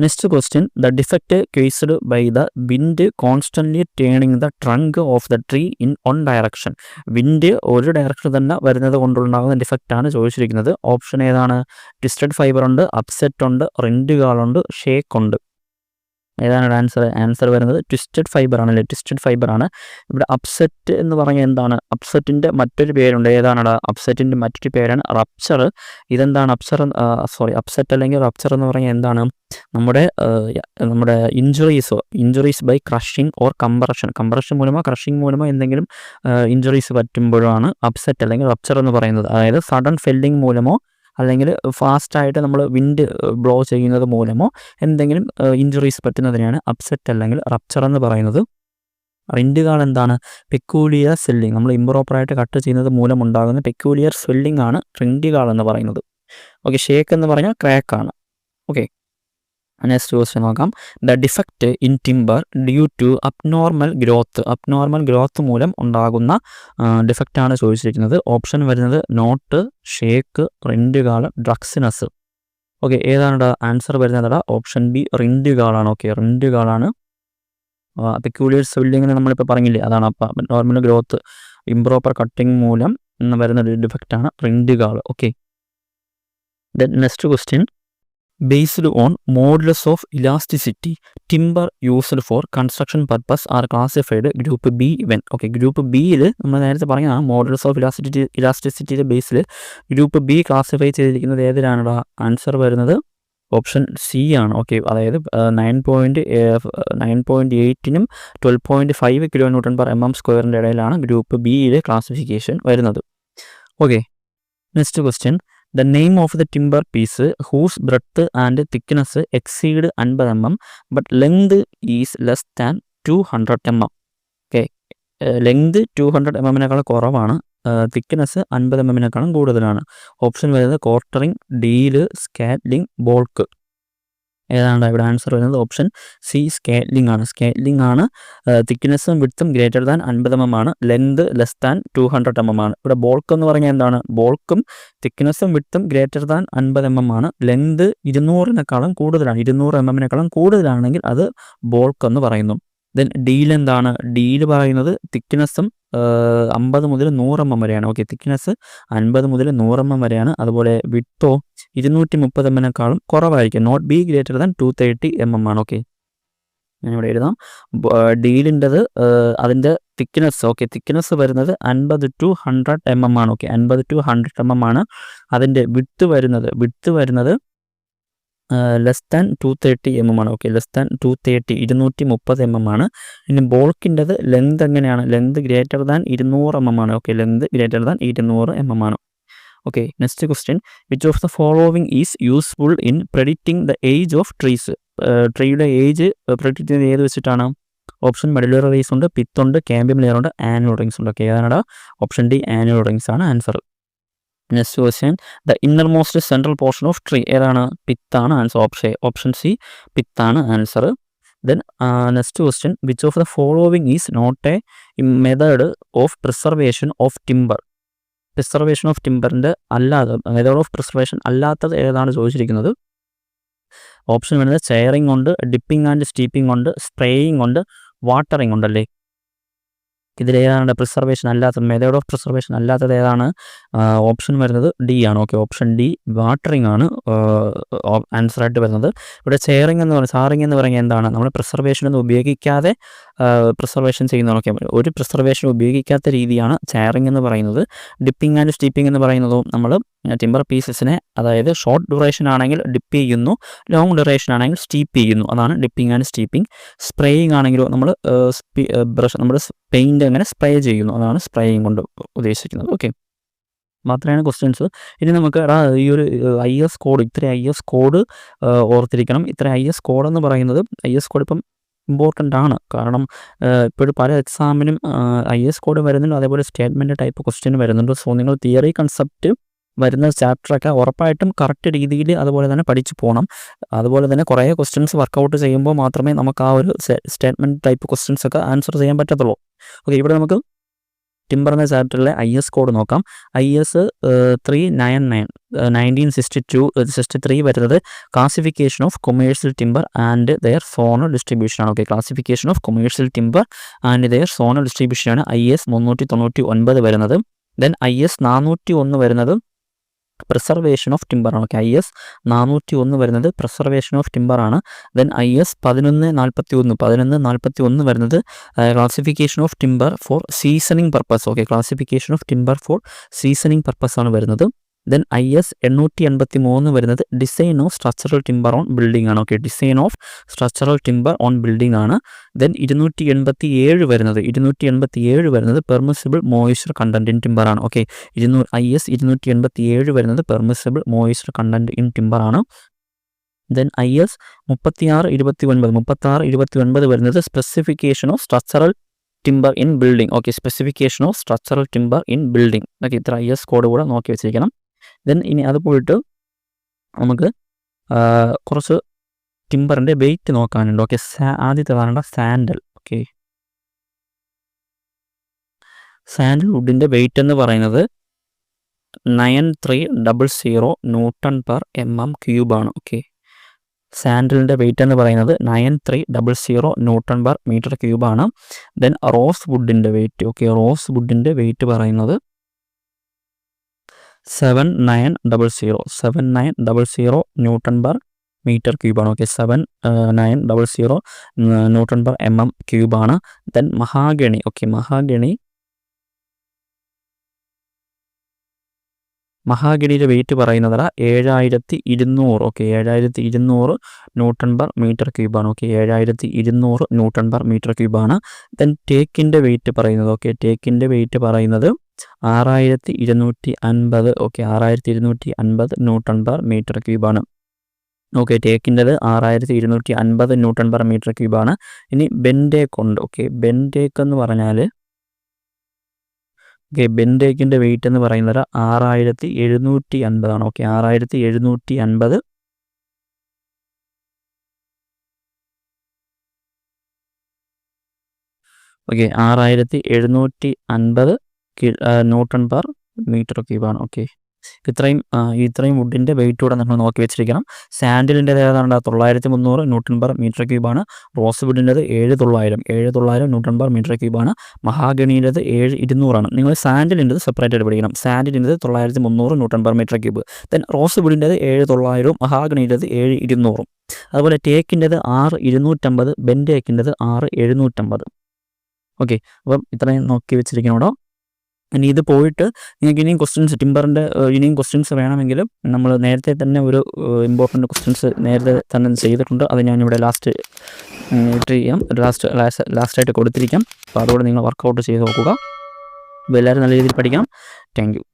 Speaker 1: Next question. The defect caused by the wind constantly turning the trunk of the tree in one direction. Wind ഒരു ഡയറക്ഷൻ തന്നെ വരുന്നത് കൊണ്ടുണ്ടാകുന്ന ഡിഫക്റ്റാണ് ചോദിച്ചിരിക്കുന്നത്. ഓപ്ഷൻ ഏതാണ്? ട്വിസ്റ്റഡ് ഫൈബർ ഉണ്ട്, അപ്സെറ്റ് ഉണ്ട്, റിൻഡുകളുണ്ട്, ഷേക്ക് ഉണ്ട്. ഏതാണ് ആൻസർ വരുന്നത് ട്വിസ്റ്റഡ് ഫൈബർ ആണല്ലേ, ട്വിസ്റ്റഡ് ഫൈബർ ആണ്. ഇവിടെ അപ്സെറ്റ് എന്ന് പറഞ്ഞാൽ എന്താണ്? അപ്സെറ്റിൻ്റെ മറ്റൊരു പേരുണ്ട്. ഏതാണടാ? അപ്സെറ്റിൻ്റെ മറ്റൊരു പേരാണ് റപ്ചർ. ഇതെന്താണ് അപ്സെറ്റ് അല്ലെങ്കിൽ റപ്ചർ എന്ന് പറഞ്ഞാൽ എന്താണ്? നമ്മുടെ injuries by crushing or compression മൂലമോ ക്രഷിങ് മൂലമോ എന്തെങ്കിലും ഇഞ്ചുറീസ് പറ്റുമ്പോഴാണ് അപ്സെറ്റ് അല്ലെങ്കിൽ റപ്ചർ എന്ന് പറയുന്നത്. അതായത് സഡൻ ഫെല്ലിംഗ് മൂലമോ അല്ലെങ്കിൽ ഫാസ്റ്റായിട്ട് നമ്മൾ വിൻഡ് ബ്ലോ ചെയ്യുന്നത് മൂലമോ എന്തെങ്കിലും ഇഞ്ചുറീസ് പറ്റുന്നതിനെയാണ് അപ്സെറ്റ് അല്ലെങ്കിൽ റപ്ചർ എന്ന് പറയുന്നത്. റിൻഡുകൾ എന്താണ്? പെക്കൂലിയർ സ്വെല്ലിംഗ്, നമ്മൾ ഇംപ്രോപ്പറായിട്ട് കട്ട് ചെയ്യുന്നത് മൂലം ഉണ്ടാകുന്ന പെക്കൂലിയർ സ്വെല്ലിംഗ് ആണ് റിൻഡുകൾ എന്ന് പറയുന്നത്. ഓക്കെ, ഷേക്ക് എന്ന് പറഞ്ഞാൽ ക്രാക്കാണ്. ഓക്കെ, നെക്സ്റ്റ് ക്വസ്റ്റ്യൻ നോക്കാം. The defect in timber due to abnormal growth മൂലം ഉണ്ടാകുന്ന ഡിഫക്റ്റാണ് ചോദിച്ചിരിക്കുന്നത്. ഓപ്ഷൻ വരുന്നത് നോട്ട്, ഷേക്ക്, റിൻഡുകൾ, ഡ്രക്സിനസ്. ഓക്കെ, ഏതാണ് ആൻസർ വരുന്നത്? ഓപ്ഷൻ ബി റിൻഡുകളാണ്. ഓക്കെ, റിൻഡുകളാണ്. പെക്യൂലിയർ സ്വെല്ലിങ്ങിന് നമ്മളിപ്പോൾ പറഞ്ഞില്ലേ, അതാണ്. അപ്പം നോർമൽ ഗ്രോത്ത് ഇംപ്രോപ്പർ കട്ടിങ് മൂലം വരുന്ന ഒരു ഡിഫക്റ്റാണ് റിൻഡുകൾ. Okay, then next question. Based on modulus of elasticity, timber used for construction purpose are classified group B when. Okay, group ബിയിൽ നമ്മൾ നേരത്തെ പറഞ്ഞ മോഡുലസ് ഓഫ് ഇലാസ്റ്റിസിറ്റിയുടെ ബേസിൽ ഗ്രൂപ്പ് ബി ക്ലാസിഫൈ ചെയ്തിരിക്കുന്നത് ഏതിലാണോ? ആൻസർ വരുന്നത് ഓപ്ഷൻ സി ആണ്. ഓക്കെ, അതായത് 9.8നും 12.5 kN/mm² ഇടയിലാണ് ഗ്രൂപ്പ് ബിയിലെ ക്ലാസിഫിക്കേഷൻ വരുന്നത്. Okay, next question. The name of the timber piece whose breadth and thickness exceed 50 mm but length is less than 200 mm. Okay, length 200 mm കുറവാണ്, തിക്നെസ് 50 mm കൂടുതലാണ്. ഓപ്ഷൻ വരുന്നത് കോർട്ടറിങ്, ഡീല്, സ്കാറ്റ്ലിംഗ്, ബോൾക്ക്. ഏതാണ് ഇവിടെ ആൻസർ വരുന്നത്? ഓപ്ഷൻ സി സ്കാറ്റ്ലിംഗ് ആണ്. തിക്നെസ്സും വിഡ്ത്തും ഗ്രേറ്റർ ദാൻ 50 mm ആണ്, ലെങ്ത് ലെസ് ദാൻ 200 mm ആണ്. ഇവിടെ ബോൾക്ക് എന്ന് പറഞ്ഞാൽ എന്താണ്? ബോൾക്കും തിക്നെസ്സും വിഡ്ത്തും ഗ്രേറ്റർ ദാൻ 50 mm ആണ്, ലെങ്ത് 200 mm കൂടുതലാണെങ്കിൽ അത് ബോൾക്ക് എന്ന് പറയുന്നു. ദെൻ ഡീൽ എന്താണ്? ഡീല് പറയുന്നത് തിക്നെസ്സും 50 മുതൽ 100 mm വരെയാണ്. ഓക്കെ, തിക്നെസ് 50 മുതൽ 100 mm വരെയാണ്. അതുപോലെ വിഡ്ത്തോ 230 mm കുറവായിരിക്കും, not be greater than 230 mm ആണ്. ഓക്കെ, ഞാനിവിടെ എഴുതാം. ഡീലിൻ്റെത് അതിൻ്റെ തിക്നെസ്, ഓക്കെ, തിക്നെസ് വരുന്നത് 50 to 100 mm ആണ്. ഓക്കെ, 50 to 100 mm ആണ്. അതിൻ്റെ വിഡ്ത്ത് വരുന്നത് ലെസ് ദാൻ 230 mm ആണ്. ഓക്കെ, ലെസ് ദാൻ 230 mm ആണ്. ഇനി ബോൾക്കിൻ്റെത് ലെങ്ത് എങ്ങനെയാണ്? ലെങ്ത് ഗ്രേറ്റർ ദാൻ 200 mm ആണ്. Okay, length greater than 200 mm ആണ്. Okay, next question. Which of the following is useful in predicting the age of trees? ട്രീയുടെ ഏജ് പ്രെഡിക്റ്റ് ചെയ്യുന്നത് ഏത് വെച്ചിട്ടാണ്? ഓപ്ഷൻ മെഡുലറി റേസ് ഉണ്ട്, പിത്തുണ്ട്, കാമ്പിയം ലെയർ ഉണ്ട്, ആനുവൽ റിങ്സ് ഉണ്ട്. ഓക്കെ, ഏതാണ്? ഓപ്ഷൻ ഡി ആനുവൽ റിങ്സ് ആണ് answer. Next question. The innermost central portion of tree ഏതാണ്? പിത്താണ് ആൻസർ. ഓപ്ഷൻ സി പിത്താണ് answer. Then next question. Which of the following is not a method of preservation of timber? Preservation of ടിമ്പറിൻ്റെ മെത്തേഡ് ഓഫ് പ്രിസർവേഷൻ അല്ലാത്തത് ഏതാണ് ചോദിച്ചിരിക്കുന്നത്? ഓപ്ഷൻ വരുന്നത് ചെയറിംഗ് ഉണ്ട്, ഡിപ്പിംഗ് ആൻഡ് സ്റ്റീപ്പിംഗ് ഉണ്ട്, സ്പ്രേയിങ് ഉണ്ട്, വാട്ടറിംഗ് ഉണ്ടല്ലേ. ഇതിലേതാണ് പ്രിസർവേഷൻ അല്ലാത്തത്? മെത്തേഡ് ഓഫ് പ്രിസർവേഷൻ അല്ലാത്തത് ഏതാണ്? ഓപ്ഷൻ വരുന്നത് ഡി ആണ്. ഓക്കെ, ഓപ്ഷൻ ഡി വാട്ടറിംഗ് ആണ് ആൻസറായിട്ട് വരുന്നത്. ഇവിടെ സാറിങ് എന്ന് പറഞ്ഞാൽ എന്താണ്? നമ്മൾ പ്രിസർവേഷൻ ഒന്നും ഉപയോഗിക്കാതെ പ്രിസർവേഷൻ ചെയ്യുന്നതാണ്. ഓക്കെ, ഒരു പ്രിസർവേഷൻ ഉപയോഗിക്കാത്ത രീതിയാണ് ചെയറിംഗ് എന്ന് പറയുന്നത്. ഡിപ്പിംഗ് ആൻഡ് സ്റ്റീപ്പിംഗ് എന്ന് പറയുന്നതും നമ്മൾ ടിമ്പർ പീസസിനെ, അതായത് ഷോർട്ട് ഡ്യൂറേഷൻ ആണെങ്കിൽ ഡിപ്പ് ചെയ്യുന്നു, ലോങ് ഡ്യൂറേഷൻ ആണെങ്കിൽ സ്റ്റീപ്പ് ചെയ്യുന്നു, അതാണ് ഡിപ്പിംഗ് ആൻഡ് സ്റ്റീപ്പിംഗ്. സ്പ്രേയിങ് ആണെങ്കിലോ നമ്മൾ പെയിൻറ്റ് അങ്ങനെ സ്പ്രേ ചെയ്യുന്നു, അതാണ് സ്പ്രേയിങ് കൊണ്ട് ഉദ്ദേശിക്കുന്നത്. ഓക്കെ, മാത്രമാണ് ക്വസ്റ്റ്യൻസ്. ഇനി നമുക്ക് ഈ ഒരു IS കോഡ്, ഇത്ര IS കോഡ് ഓർത്തിരിക്കണം. ഇത്ര IS കോഡ് എന്ന് പറയുന്നത്, IS കോഡ് ഇപ്പം ഇമ്പോർട്ടൻ്റ് ആണ്. കാരണം ഇപ്പോഴും പല എക്സാമിനും IS കോഡ് വരുന്നുണ്ട്, അതേപോലെ സ്റ്റേറ്റ്മെൻറ്റ് ടൈപ്പ് ക്വസ്റ്റ്യൻ വരുന്നുണ്ട്. സോ നിങ്ങൾ തിയറി കൺസെപ്റ്റ് വരുന്ന ചാപ്റ്ററൊക്കെ ഉറപ്പായിട്ടും കറക്റ്റ് രീതിയിൽ അതുപോലെ തന്നെ പഠിച്ചു പോകണം. അതുപോലെ തന്നെ കുറേ ക്വസ്റ്റ്യൻസ് വർക്കൗട്ട് ചെയ്യുമ്പോൾ മാത്രമേ നമുക്ക് ആ ഒരു സ്റ്റേറ്റ്മെൻറ്റ് ടൈപ്പ് ക്വസ്റ്റ്യൻസ് ഒക്കെ ആൻസർ ചെയ്യാൻ പറ്റത്തുള്ളൂ. ഓക്കെ, ഇവിടെ നമുക്ക് ടിമ്പർ എന്ന ചാപ്റ്ററിലെ IS കോഡ് നോക്കാം. IS 399 1963 വരുന്നത് classification of commercial timber and their zonal distribution ആണ്. Okay, classification of commercial timber and their zonal distribution ആണ് IS 399 വരുന്നത്. ദെൻ IS 401 വരുന്നത് പ്രിസർവേഷൻ ഓഫ് ടിമ്പർ ആണ്. ഓക്കെ, IS 401 വരുന്നത് പ്രിസർവേഷൻ ഓഫ് ടിമ്പർ ആണ്. ദെൻ IS 1141 വരുന്നത് classification of timber for seasoning purpose. Okay, classification of timber for seasoning purpose ആണ് വരുന്നത്. ദെൻ IS 883 വരുന്നത് design of structural timber on building ആണ്. Okay, design of structural timber on building ആണ്. ദെൻ 287 വരുന്നത് permissible moisture content in timber ആണ്. ഓക്കെ, IS 287 വരുന്നത് permissible moisture content in timber ആണ്. ദെൻ IS 3629 വരുന്നത് specification of structural timber in building. Okay, specification of structural timber in building. Okay, ഇത്ര IS കോഡ് കൂടെ നോക്കി വെച്ചിരിക്കണം. ദെൻ ഇനി അത് പോയിട്ട് നമുക്ക് കുറച്ച് ടിമ്പറിൻ്റെ വെയിറ്റ് നോക്കാനുണ്ട്. ഓക്കെ, ആദ്യത്തെ പറയേണ്ട സാൻഡൽ. ഓക്കെ, സാൻഡൽ വുഡിൻ്റെ വെയിറ്റ് എന്ന് പറയുന്നത് 9300 Nm/mm³ ആണ്. ഓക്കെ, സാൻഡലിൻ്റെ വെയിറ്റ് എന്ന് പറയുന്നത് 9300 Nm/m³ ആണ്. ദെൻ റോസ് വുഡിൻ്റെ വെയിറ്റ്. ഓക്കെ, റോസ് വുഡിൻ്റെ വെയിറ്റ് പറയുന്നത് 7900 Nm/m³ ആണ്. ഓക്കെ, 7900 Nm/mm³ ആണ്. Then mahogany. ഓക്കെ, മഹാഗണിയുടെ വെയിറ്റ് പറയുന്നത് 7200. ഓക്കെ, 7200 Nm/m³ ആണ്. ഓക്കെ, 7200 Nm/m³ ആണ്. ദെൻ ടേക്കിൻ്റെ വെയിറ്റ് പറയുന്നത്. ഓക്കെ, ടേക്കിൻ്റെ വെയിറ്റ് പറയുന്നത് 6250. ഓക്കെ, 6250 Nm/m³ ആണ്. ഓക്കെ, ടേക്കിൻ്റെത് 6250 Nm/m³ ആണ്. ഇനി ബെൻഡേക്ക് ഉണ്ട്. ഓക്കെ, ബെൻഡേക്ക് എന്ന് പറഞ്ഞാൽ ബെൻഡേക്കിൻ്റെ വെയിറ്റ് എന്ന് പറയുന്നത് 6750 ആണ്. ഓക്കെ, 6750 ഓക്കെ 6750 Nm/m³ ആണ്. ഓക്കെ, ഇത്രയും വുഡിൻ്റെ വെയിറ്റൂടെ നമ്മൾ നോക്കി വെച്ചിരിക്കണം. സാൻഡിലിൻ്റെ ഏതാണ്ട് 9300 Nm/m³ ആണ്. റോസ് വുഡിൻ്റെത് 700 Nm/m³ ആണ്. മഹാഗണിയുടേത് 7200 ആണ്. നിങ്ങൾ സാൻഡിലിൻ്റെത് സെപ്പറേറ്റ് ആയിട്ട് പഠിക്കണം. സാൻഡിലിൻ്റെത് 9300 Nm/m³. ദെൻ റോസ് വുഡിൻ്റെത് 700, മഹാഗണിയുടേത് 7200. അതുപോലെ ടേക്കിൻ്റെത് 6250, ബെൻഡേക്കിൻ്റെത് 6750. ഓക്കെ, അപ്പം ഇത്രയും നോക്കി വെച്ചിരിക്കണം കേട്ടോ. ഇനി ഇത് പോയിട്ട് നിങ്ങൾക്ക് ഇനിയും ക്വസ്റ്റ്യൻസ് ടിമ്പറിൻ്റെ ഇനിയും ക്വസ്റ്റ്യൻസ് വേണമെങ്കിൽ നമ്മൾ നേരത്തെ തന്നെ ഒരു ഇമ്പോർട്ടൻ്റ് ക്വസ്റ്റ്യൻസ് നേരത്തെ തന്നെ ചെയ്തിട്ടുണ്ട്. അത് ഞാനിവിടെ ലാസ്റ്റ് ചെയ്യാം, ലാസ്റ്റായിട്ട് കൊടുത്തിരിക്കാം. അപ്പോൾ അതുകൂടെ നിങ്ങൾ വർക്കൗട്ട് ചെയ്ത് നോക്കുക. അപ്പോൾ എല്ലാവരും നല്ല രീതിയിൽ പഠിക്കാം. Thank you.